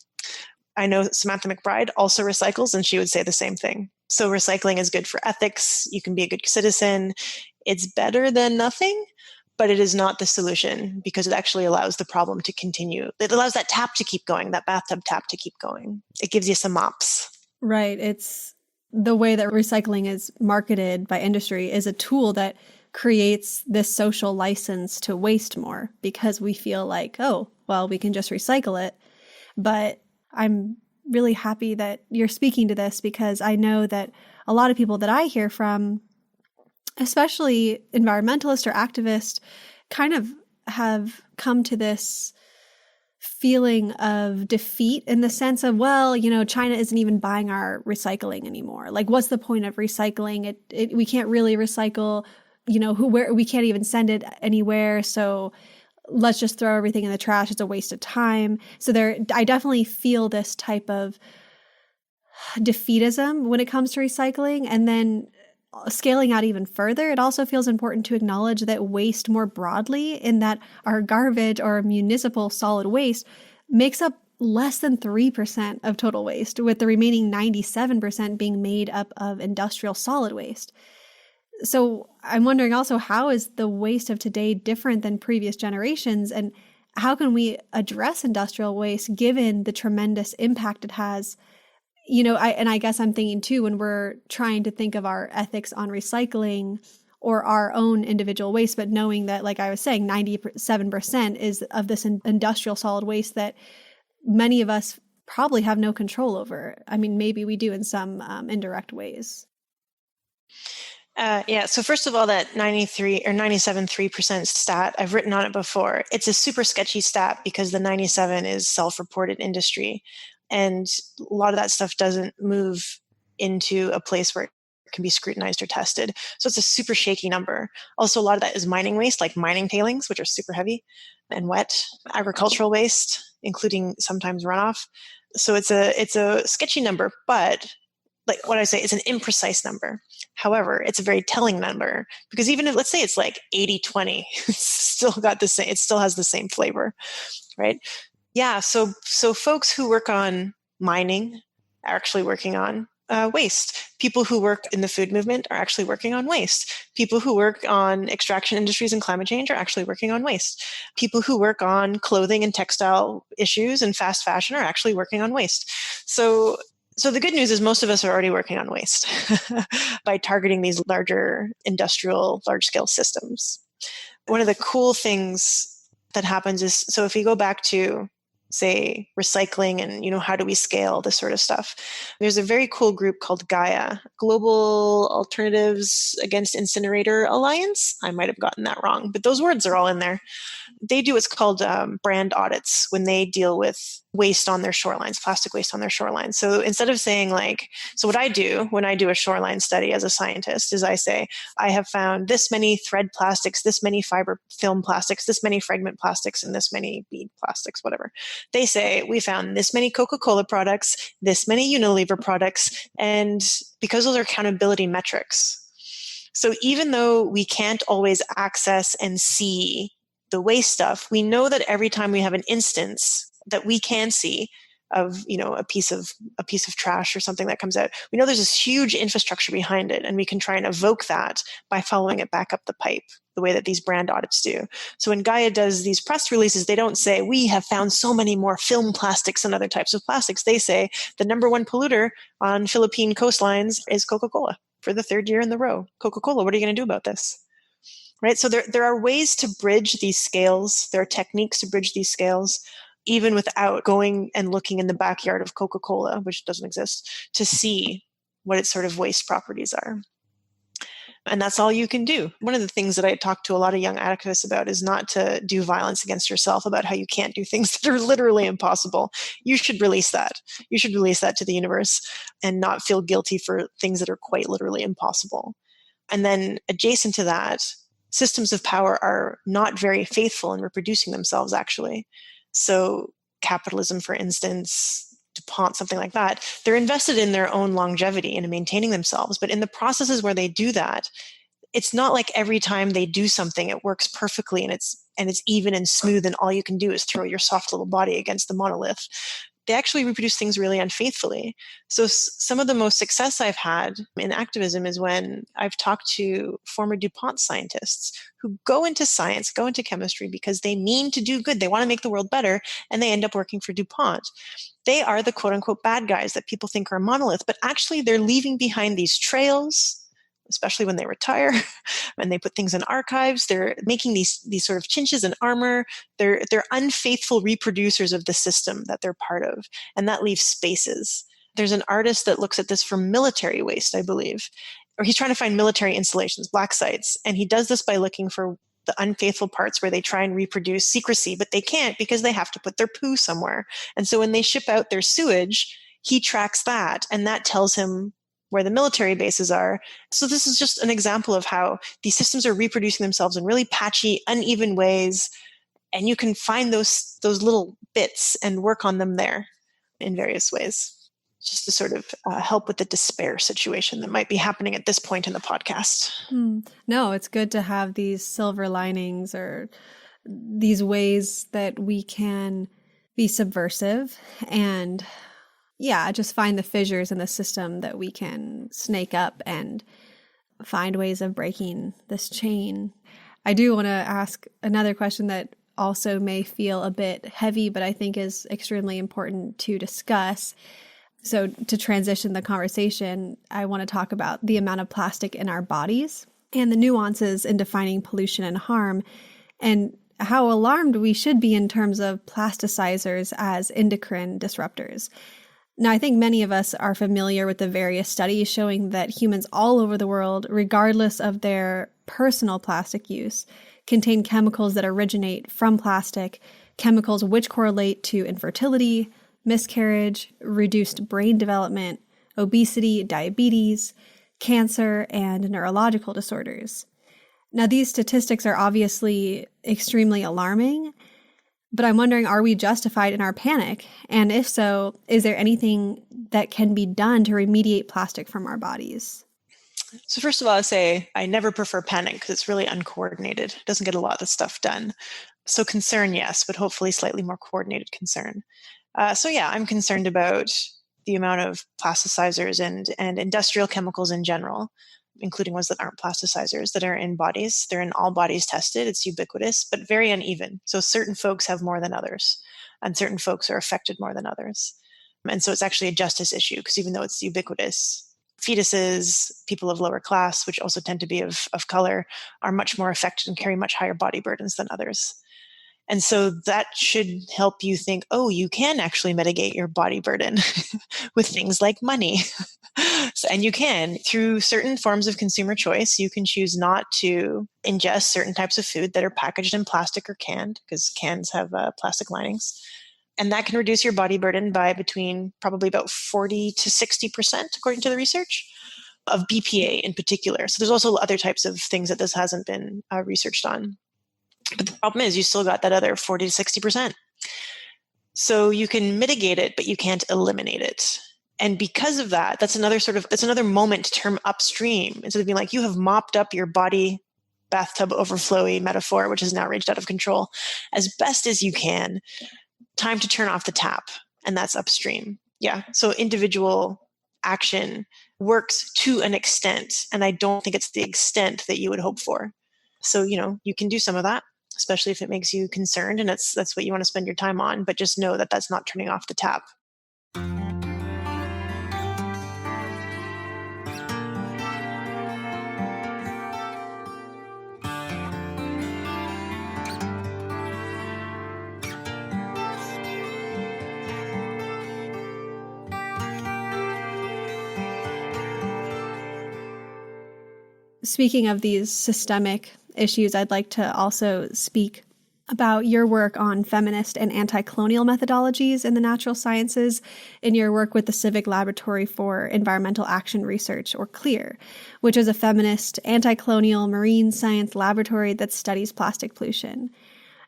I know Samantha McBride also recycles, and she would say the same thing. So recycling is good for ethics. You can be a good citizen. It's better than nothing, but it is not the solution because it actually allows the problem to continue. It allows that tap to keep going, that bathtub tap to keep going. It gives you some mops. Right. It's the way that recycling is marketed by industry is a tool that creates this social license to waste more because we feel like, oh, well, we can just recycle it. But I'm really happy that you're speaking to this because I know that a lot of people that I hear from, especially environmentalists or activists, kind of have come to this feeling of defeat in the sense of, well, China isn't even buying our recycling anymore. Like, what's the point of recycling? We can't really recycle, we can't even send it anywhere. So let's just throw everything in the trash. It's a waste of time. So I definitely feel this type of defeatism when it comes to recycling. And then scaling out even further, it also feels important to acknowledge that waste more broadly, in that our garbage or municipal solid waste makes up less than 3% of total waste, with the remaining 97% being made up of industrial solid waste. So I'm wondering also, how is the waste of today different than previous generations? And how can we address industrial waste given the tremendous impact it has? I guess I'm thinking too, when we're trying to think of our ethics on recycling or our own individual waste, but knowing that, like I was saying, 97% is of this industrial solid waste that many of us probably have no control over. I mean, maybe we do in some indirect ways. So first of all, that 93 or 97.3% stat, I've written on it before. It's a super sketchy stat because the 97 is self-reported industry. And a lot of that stuff doesn't move into a place where it can be scrutinized or tested. So it's a super shaky number. Also, a lot of that is mining waste, like mining tailings, which are super heavy and wet, agricultural waste, including sometimes runoff. So it's a sketchy number, but like what I say, it's an imprecise number. However, it's a very telling number because even if, let's say it's like 80-20, it's still got the same, it still has the same flavor, right? Yeah. So folks who work on mining are actually working on waste. People who work in the food movement are actually working on waste. People who work on extraction industries and climate change are actually working on waste. People who work on clothing and textile issues and fast fashion are actually working on waste. So the good news is most of us are already working on waste by targeting these larger industrial, large-scale systems. One of the cool things that happens is, so if we go back to, say, recycling and, how do we scale this sort of stuff? There's a very cool group called Gaia, Global Alternatives Against Incinerator Alliance. I might have gotten that wrong, but those words are all in there. They do what's called brand audits when they deal with waste on their shorelines, plastic waste on their shorelines. So instead of saying so what I do when I do a shoreline study as a scientist is I say, I have found this many thread plastics, this many fiber film plastics, this many fragment plastics, and this many bead plastics, whatever. They say, we found this many Coca-Cola products, this many Unilever products, and because those are accountability metrics. So even though we can't always access and see the waste stuff, we know that every time we have an instance that we can see of, a piece of trash or something that comes out, we know there's this huge infrastructure behind it, and we can try and evoke that by following it back up the pipe, the way that these brand audits do. So when Gaia does these press releases, they don't say, we have found so many more film plastics and other types of plastics. They say the number one polluter on Philippine coastlines is Coca-Cola for the third year in the row. Coca-Cola, what are you going to do about this? Right? So there are ways to bridge these scales. There are techniques to bridge these scales, even without going and looking in the backyard of Coca-Cola, which doesn't exist, to see what its sort of waste properties are. And that's all you can do. One of the things that I talk to a lot of young activists about is not to do violence against yourself, about how you can't do things that are literally impossible. You should release that. You should release that to the universe and not feel guilty for things that are quite literally impossible. And then adjacent to that, systems of power are not very faithful in reproducing themselves, actually. So capitalism, for instance, DuPont, something like that, they're invested in their own longevity and in maintaining themselves. But in the processes where they do that, it's not like every time they do something, it works perfectly and it's even and smooth, and all you can do is throw your soft little body against the monolith. They actually reproduce things really unfaithfully. So some of the most success I've had in activism is when I've talked to former DuPont scientists who go into science, go into chemistry because they mean to do good. They want to make the world better, and they end up working for DuPont. They are the quote unquote bad guys that people think are a monolith, but actually they're leaving behind these trails, especially when they retire and they put things in archives. They're making these sort of chinches and armor. They're unfaithful reproducers of the system that they're part of. And that leaves spaces. There's an artist that looks at this for military waste, I believe, or he's trying to find military installations, black sites. And he does this by looking for the unfaithful parts where they try and reproduce secrecy, but they can't because they have to put their poo somewhere. And so when they ship out their sewage, he tracks that, and that tells him where the military bases are. So this is just an example of how these systems are reproducing themselves in really patchy, uneven ways. And you can find those little bits and work on them there in various ways, just to sort of help with the despair situation that might be happening at this point in the podcast. No, it's good to have these silver linings or these ways that we can be subversive and just find the fissures in the system that we can snake up and find ways of breaking this chain. I do want to ask another question that also may feel a bit heavy, but I think is extremely important to discuss. So to transition the conversation, I want to talk about the amount of plastic in our bodies and the nuances in defining pollution and harm, and how alarmed we should be in terms of plasticizers as endocrine disruptors. Now, I think many of us are familiar with the various studies showing that humans all over the world, regardless of their personal plastic use, contain chemicals that originate from plastic, chemicals which correlate to infertility, miscarriage, reduced brain development, obesity, diabetes, cancer, and neurological disorders. Now, these statistics are obviously extremely alarming, but I'm wondering, are we justified in our panic? And if so, is there anything that can be done to remediate plastic from our bodies? So first of all, I say I never prefer panic because it's really uncoordinated. It doesn't get a lot of the stuff done. So concern, yes, but hopefully slightly more coordinated concern. I'm concerned about the amount of plasticizers and industrial chemicals in general, including ones that aren't plasticizers, that are in bodies. They're in all bodies tested. It's ubiquitous, but very uneven. So certain folks have more than others, and certain folks are affected more than others. And so it's actually a justice issue, because even though it's ubiquitous, fetuses, people of lower class, which also tend to be of color, are much more affected and carry much higher body burdens than others. And so that should help you think, oh, you can actually mitigate your body burden with things like money. And you can, through certain forms of consumer choice, you can choose not to ingest certain types of food that are packaged in plastic or canned, because cans have plastic linings. And that can reduce your body burden by between probably about 40 to 60%, according to the research, of BPA in particular. So there's also other types of things that this hasn't been researched on. But the problem is you still got that other 40 to 60%. So you can mitigate it, but you can't eliminate it. And because of that, that's another moment to turn upstream. Instead of being like, you have mopped up your body bathtub overflowy metaphor, which has now reached out of control, as best as you can. Time to turn off the tap, and that's upstream. Yeah. So individual action works to an extent, and I don't think it's the extent that you would hope for. So, you can do some of that, especially if it makes you concerned and that's what you want to spend your time on, but just know that that's not turning off the tap. speaking of these systemic issues, I'd like to also speak about your work on feminist and anti-colonial methodologies in the natural sciences in your work with the Civic Laboratory for Environmental Action Research, or CLEAR, which is a feminist, anti-colonial marine science laboratory that studies plastic pollution.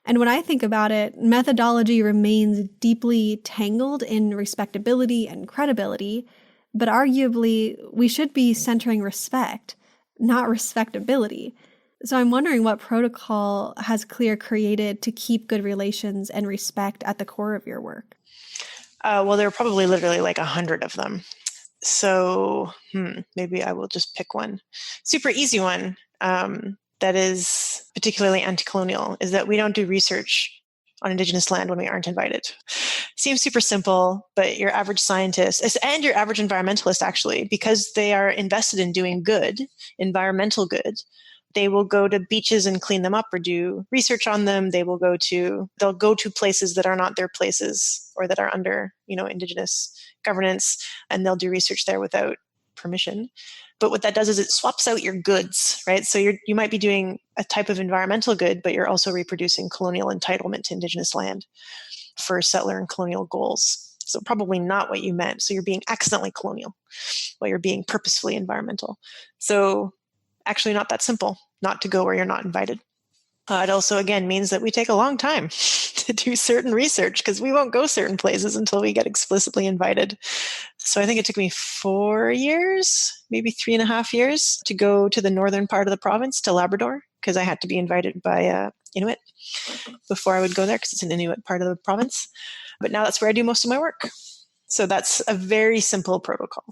And when I think about it, methodology remains deeply tangled in respectability and credibility, but arguably we should be centering respect, not respectability. So I'm wondering what protocol has CLEAR created to keep good relations and respect at the core of your work? Well, there are probably literally like 100 of them. So maybe I will just pick one. Super easy one that is particularly anti-colonial is that we don't do research on Indigenous land when we aren't invited. Seems super simple, but your average scientist and your average environmentalist, actually, because they are invested in doing good, environmental good, they will go to beaches and clean them up or do research on them. They'll go to places that are not their places or that are under, Indigenous governance, and they'll do research there without permission. But what that does is it swaps out your goods, right? So you might be doing a type of environmental good, but you're also reproducing colonial entitlement to Indigenous land for settler and colonial goals. So probably not what you meant. So you're being accidentally colonial while you're being purposefully environmental. So actually not that simple not to go where you're not invited. It also, again, means that we take a long time to do certain research because we won't go certain places until we get explicitly invited. So I think it took me 4 years, maybe 3.5 years to go to the northern part of the province, to Labrador, because I had to be invited by Inuit before I would go there because it's an Inuit part of the province. But now that's where I do most of my work. So that's a very simple protocol.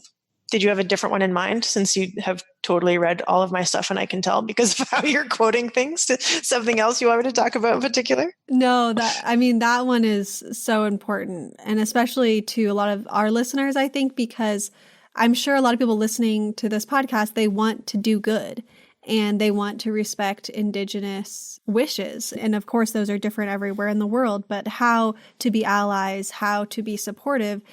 Did you have a different one in mind, since you have totally read all of my stuff and I can tell because of how you're quoting things? To something else you want me to talk about in particular? No, that one is so important, and especially to a lot of our listeners, I think, because I'm sure a lot of people listening to this podcast, they want to do good and they want to respect Indigenous wishes. And of course, those are different everywhere in the world, but how to be allies, how to be supportive,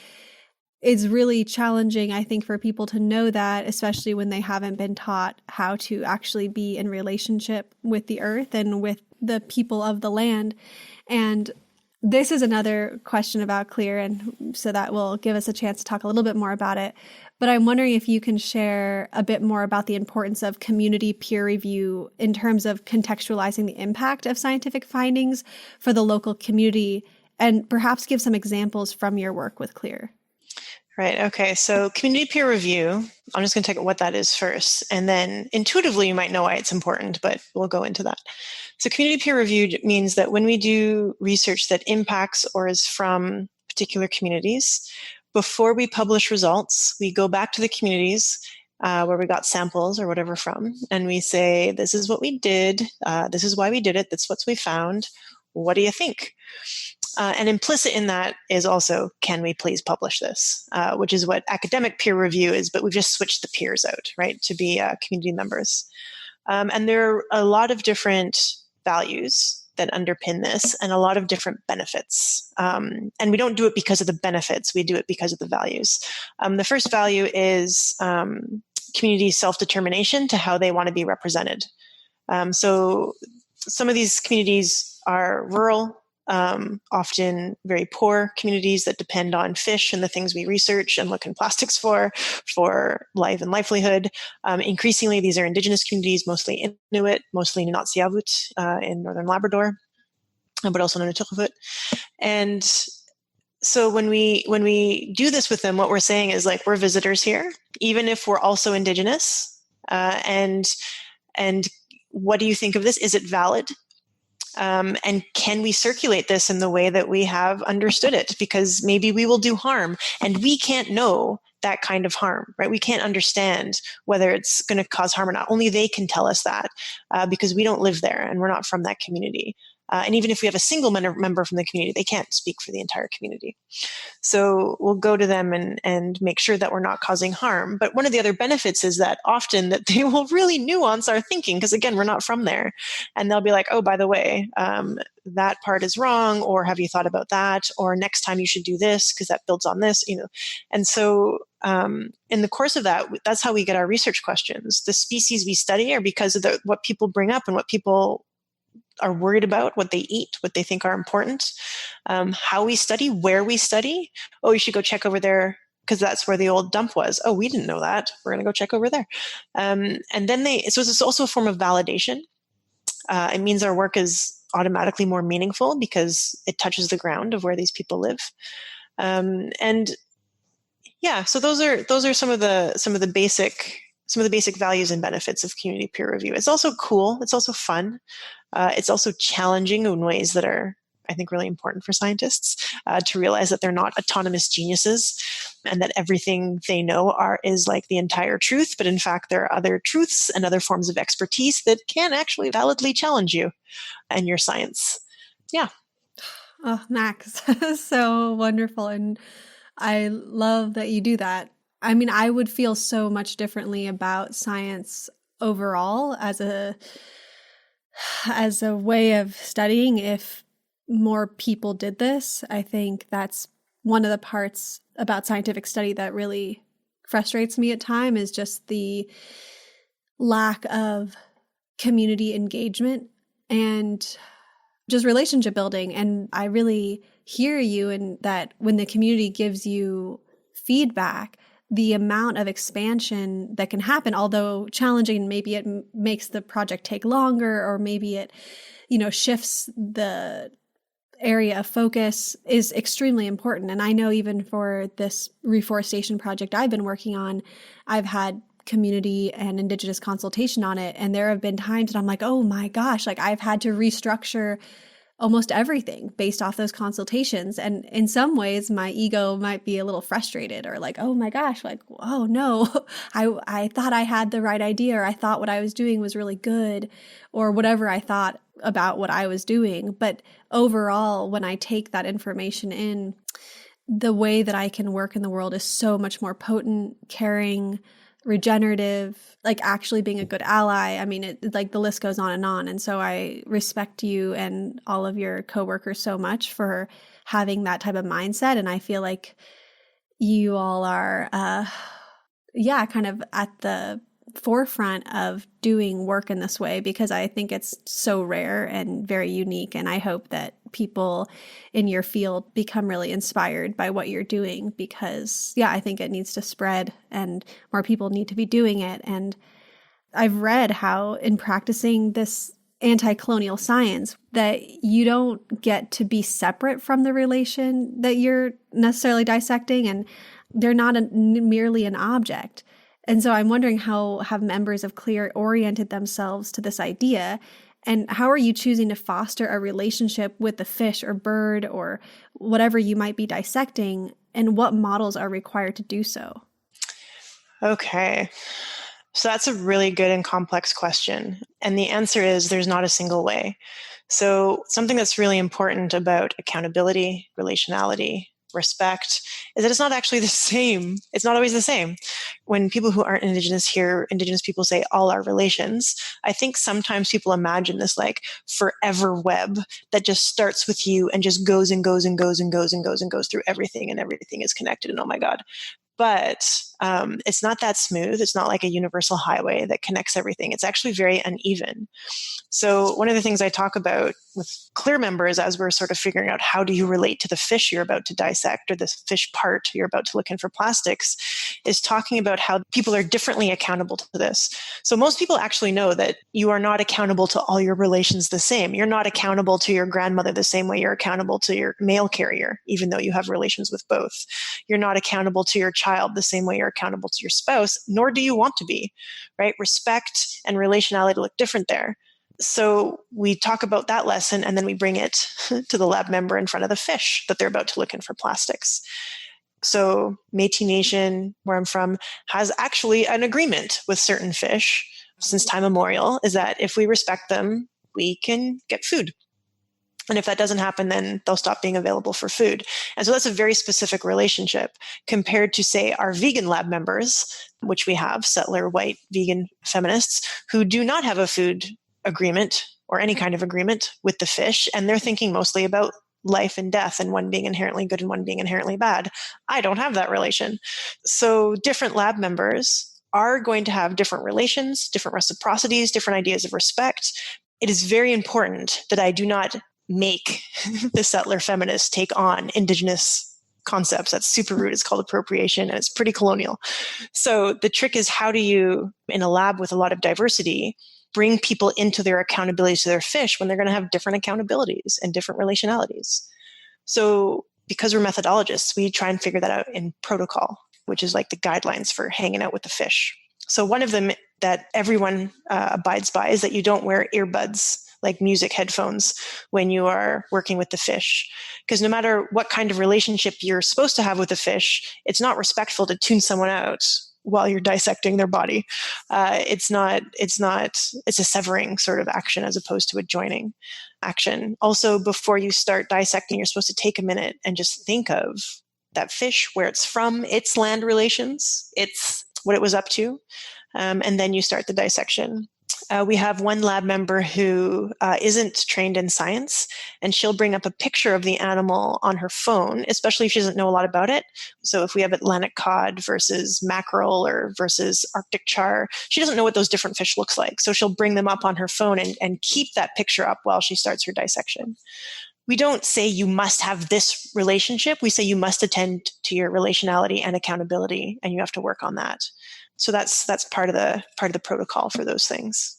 it's really challenging, I think, for people to know that, especially when they haven't been taught how to actually be in relationship with the earth and with the people of the land. And this is another question about CLEAR, and so that will give us a chance to talk a little bit more about it. But I'm wondering if you can share a bit more about the importance of community peer review in terms of contextualizing the impact of scientific findings for the local community, and perhaps give some examples from your work with CLEAR. Right. Okay. So community peer review, I'm just going to take what that is first. And then intuitively, you might know why it's important, but we'll go into that. So community peer review means that when we do research that impacts or is from particular communities, before we publish results, we go back to the communities where we got samples or whatever from, and we say, this is what we did. This is why we did it. That's what we found. What do you think? And implicit in that is also, can we please publish this? Which is what academic peer review is, but we've just switched the peers out, right, to be community members. And there are a lot of different values that underpin this and a lot of different benefits. And we don't do it because of the benefits. We do it because of the values. The first value is community self-determination to how they want to be represented. So some of these communities are rural, often very poor communities that depend on fish and the things we research and look in plastics for life and livelihood. Increasingly, these are Indigenous communities, mostly Inuit, mostly Nunatsiavut in northern Labrador, but also Nunatuqavut. And so when we do this with them, what we're saying is, like, we're visitors here, even if we're also Indigenous. And what do you think of this? Is it valid? And can we circulate this in the way that we have understood it? Because maybe we will do harm, and we can't know that kind of harm, right? We can't understand whether it's going to cause harm or not. Only they can tell us that because we don't live there and we're not from that community. And even if we have a single member from the community, they can't speak for the entire community. So we'll go to them and make sure that we're not causing harm. But one of the other benefits is that often that they will really nuance our thinking, because again, we're not from there. And they'll be like, oh, by the way, that part is wrong, or have you thought about that? Or next time you should do this because that builds on this, And so in the course of that, that's how we get our research questions. The species we study are because of what people bring up and what people are worried about, what they eat, what they think are important, how we study, where we study. Oh, you should go check over there because that's where the old dump was. Oh, we didn't know that. We're going to go check over there. And then so it's also a form of validation. It means our work is automatically more meaningful because it touches the ground of where these people live. And yeah, so those are some of the basic values and benefits of community peer review. It's also cool. It's also fun. It's also challenging in ways that are, I think, really important for scientists to realize that they're not autonomous geniuses and that everything they know is like the entire truth. But in fact, there are other truths and other forms of expertise that can actually validly challenge you and your science. Yeah. Oh, Max, so wonderful. And I love that you do that. I mean, I would feel so much differently about science overall as a way of studying if more people did this. I think that's one of the parts about scientific study that really frustrates me at times, is just the lack of community engagement and just relationship building. And I really hear you in that when the community gives you feedback, the amount of expansion that can happen, although challenging, maybe it makes the project take longer, or maybe it, shifts the area of focus, is extremely important. And I know even for this reforestation project I've been working on, I've had community and Indigenous consultation on it. And there have been times that I'm like, oh my gosh, like I've had to restructure almost everything based off those consultations. And in some ways, my ego might be a little frustrated, or like, oh my gosh, like, oh no, I thought I had the right idea, or I thought what I was doing was really good, or whatever I thought about what I was doing. But overall, when I take that information in, the way that I can work in the world is so much more potent, caring, regenerative, like actually being a good ally. I mean, like the list goes on and on. And so I respect you and all of your coworkers so much for having that type of mindset. And I feel like you all are, kind of at the forefront of doing work in this way, because I think it's so rare and very unique. And I hope that people in your field become really inspired by what you're doing, because I think it needs to spread and more people need to be doing it. And I've read how in practicing this anti-colonial science that you don't get to be separate from the relation that you're necessarily dissecting, and they're not merely an object. And so I'm wondering, how have members of CLEAR oriented themselves to this idea? And how are you choosing to foster a relationship with the fish or bird or whatever you might be dissecting? And what models are required to do so? Okay. So that's a really good and complex question. And the answer is there's not a single way. So something that's really important about accountability, relationality, respect, is that it's not actually the same. It's not always the same. When people who aren't Indigenous hear Indigenous people say all our relations, I think sometimes people imagine this like forever web that just starts with you and just goes and goes and goes and goes and goes and goes through everything, and everything is connected, and oh my God. But it's not that smooth. It's not like a universal highway that connects everything. It's actually very uneven. So one of the things I talk about with CLEAR members as we're sort of figuring out how do you relate to the fish you're about to dissect, or this fish part you're about to look in for plastics, is talking about how people are differently accountable to this. So most people actually know that you are not accountable to all your relations the same. You're not accountable to your grandmother the same way you're accountable to your mail carrier, even though you have relations with both. You're not accountable to your child the same way you're accountable to your spouse, nor do you want to be, right? Respect and relationality look different there. So we talk about that lesson, and then we bring it to the lab member in front of the fish that they're about to look in for plastics. So Métis Nation, where I'm from, has actually an agreement with certain fish since time immemorial, is that if we respect them, we can get food. And if that doesn't happen, then they'll stop being available for food. And so that's a very specific relationship compared to, say, our vegan lab members, which we have, settler, white, vegan feminists, who do not have a food agreement or any kind of agreement with the fish. And they're thinking mostly about life and death, and one being inherently good and one being inherently bad. I don't have that relation. So different lab members are going to have different relations, different reciprocities, different ideas of respect. It is very important that I do not make the settler feminists take on indigenous concepts. That's super rude. It's called appropriation, and it's pretty colonial. So the trick is, how do you, in a lab with a lot of diversity, bring people into their accountability to their fish when they're going to have different accountabilities and different relationalities? So because we're methodologists, we try and figure that out in protocol, which is like the guidelines for hanging out with the fish. So one of them that everyone abides by is that you don't wear earbuds, like music headphones, when you are working with the fish. Because no matter what kind of relationship you're supposed to have with the fish, it's not respectful to tune someone out while you're dissecting their body. It's a severing sort of action as opposed to a joining action. Also, before you start dissecting, you're supposed to take a minute and just think of that fish, where it's from, its land relations, its what it was up to, and then you start the dissection. We have one lab member who isn't trained in science, and she'll bring up a picture of the animal on her phone, especially if she doesn't know a lot about it. So if we have Atlantic cod versus mackerel or versus Arctic char, she doesn't know what those different fish looks like. So she'll bring them up on her phone and keep that picture up while she starts her dissection. We don't say you must have this relationship. We say you must attend to your relationality and accountability, and you have to work on that. So that's part of the protocol for those things.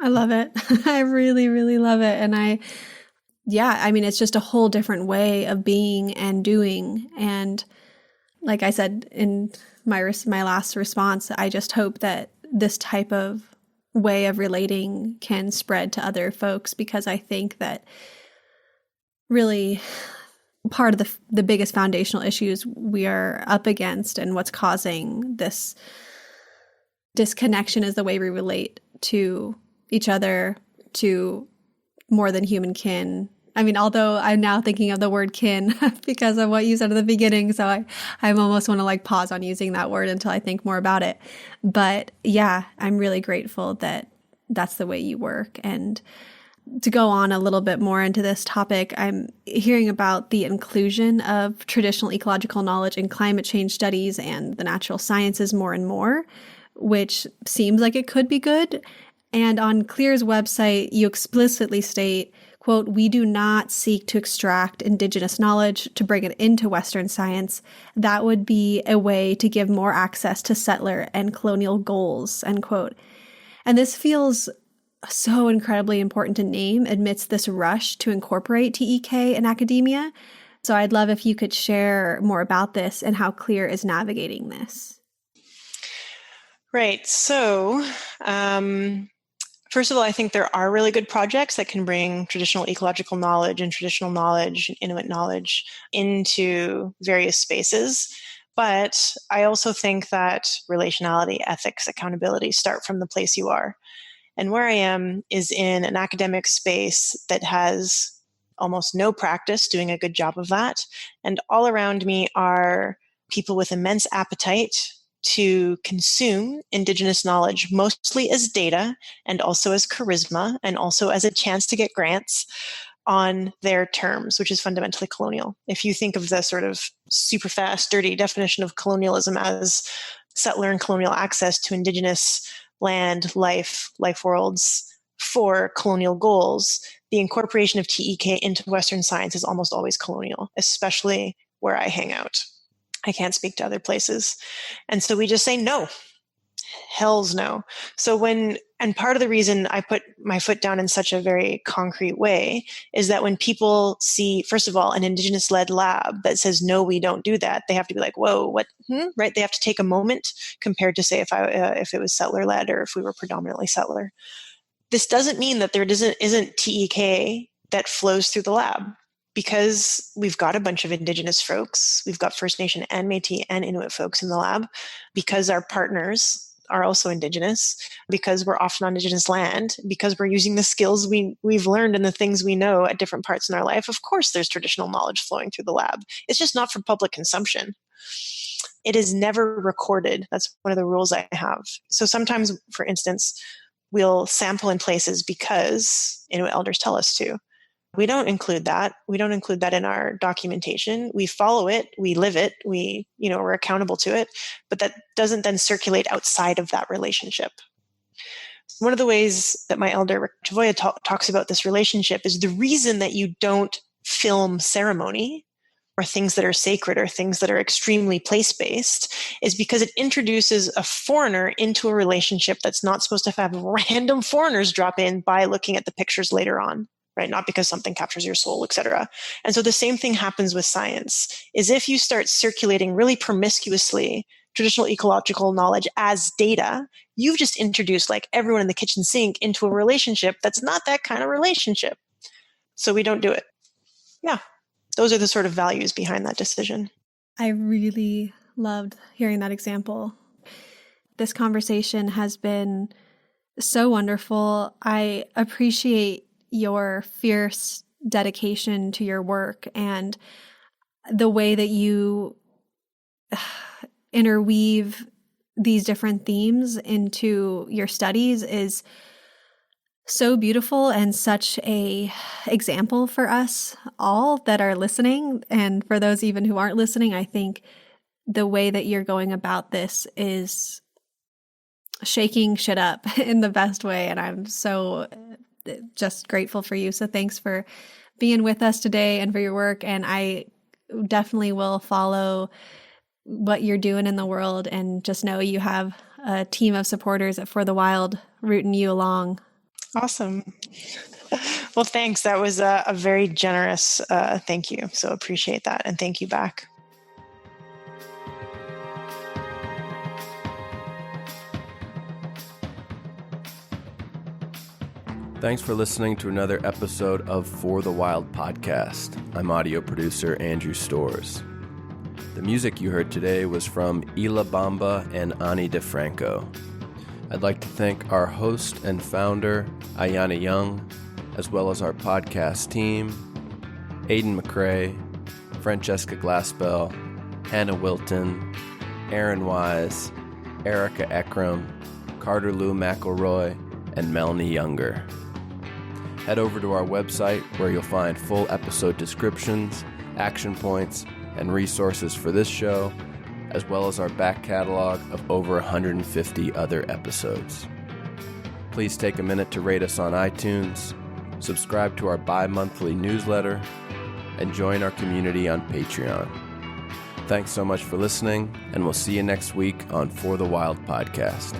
I love it. I really, really love it. And I mean, it's just a whole different way of being and doing. And like I said in my last response, I just hope that this type of way of relating can spread to other folks, because I think that really part of the biggest foundational issues we are up against and what's causing this disconnection is the way we relate to each other, to more than human kin. I mean, although I'm now thinking of the word kin because of what you said at the beginning, so I almost want to like pause on using that word until I think more about it. But yeah, I'm really grateful that that's the way you work. And to go on a little bit more into this topic, I'm hearing about the inclusion of traditional ecological knowledge in climate change studies and the natural sciences more and more, which seems like it could be good. And on CLEAR's website, you explicitly state, quote, "We do not seek to extract indigenous knowledge to bring it into Western science. That would be a way to give more access to settler and colonial goals," end quote. And this feels so incredibly important to name amidst this rush to incorporate TEK in academia. So I'd love if you could share more about this and how CLEAR is navigating this. Right. So, first of all, I think there are really good projects that can bring traditional ecological knowledge and traditional knowledge and Inuit knowledge into various spaces. But I also think that relationality, ethics, accountability start from the place you are. And where I am is in an academic space that has almost no practice doing a good job of that. And all around me are people with immense appetite to consume Indigenous knowledge, mostly as data and also as charisma and also as a chance to get grants on their terms, which is fundamentally colonial. If you think of the sort of super fast, dirty definition of colonialism as settler and colonial access to Indigenous land, life worlds for colonial goals, the incorporation of TEK into Western science is almost always colonial, especially where I hang out. I can't speak to other places. And so we just say no. Hell's no. And part of the reason I put my foot down in such a very concrete way is that when people see, first of all, an Indigenous-led lab that says, no, we don't do that, they have to be like, whoa, what? Right? They have to take a moment compared to, say, if it was settler-led or if we were predominantly settler. This doesn't mean that there isn't TEK that flows through the lab, because we've got a bunch of Indigenous folks. We've got First Nation and Métis and Inuit folks in the lab, because our partners are also indigenous, because we're often on indigenous land, because we're using the skills we've learned and the things we know at different parts in our life. Of course, there's traditional knowledge flowing through the lab. It's just not for public consumption. It is never recorded. That's one of the rules I have. So sometimes, for instance, we'll sample in places because Inuit elders tell us to. We don't include that. We don't include that in our documentation. We follow it. We live it. We're accountable to it. But that doesn't then circulate outside of that relationship. One of the ways that my elder Rick Chavoya talks about this relationship is the reason that you don't film ceremony or things that are sacred or things that are extremely place-based is because it introduces a foreigner into a relationship that's not supposed to have random foreigners drop in by looking at the pictures later on. Right? Not because something captures your soul, et cetera. And so the same thing happens with science, is if you start circulating really promiscuously traditional ecological knowledge as data, you've just introduced like everyone in the kitchen sink into a relationship that's not that kind of relationship. So we don't do it. Yeah. Those are the sort of values behind that decision. I really loved hearing that example. This conversation has been so wonderful. I appreciate your fierce dedication to your work and the way that you interweave these different themes into your studies is so beautiful and such a example for us all that are listening. And for those even who aren't listening, I think the way that you're going about this is shaking shit up in the best way. And I'm so just grateful for you. So thanks for being with us today and for your work. And I definitely will follow what you're doing in the world and just know you have a team of supporters at For the Wild rooting you along. Awesome. Well, thanks. That was a very generous thank you. So appreciate that. And thank you back. Thanks for listening to another episode of For the Wild podcast. I'm audio producer Andrew Storrs. The music you heard today was from Ila Bamba and Ani DeFranco. I'd like to thank our host and founder, Ayana Young, as well as our podcast team, Aidan McCrae, Francesca Glassbell, Hannah Wilton, Aaron Wise, Erica Ekram, Carter Lou McElroy, and Melanie Younger. Head over to our website where you'll find full episode descriptions, action points, and resources for this show, as well as our back catalog of over 150 other episodes. Please take a minute to rate us on iTunes, subscribe to our bi-monthly newsletter, and join our community on Patreon. Thanks so much for listening, and we'll see you next week on For the Wild podcast.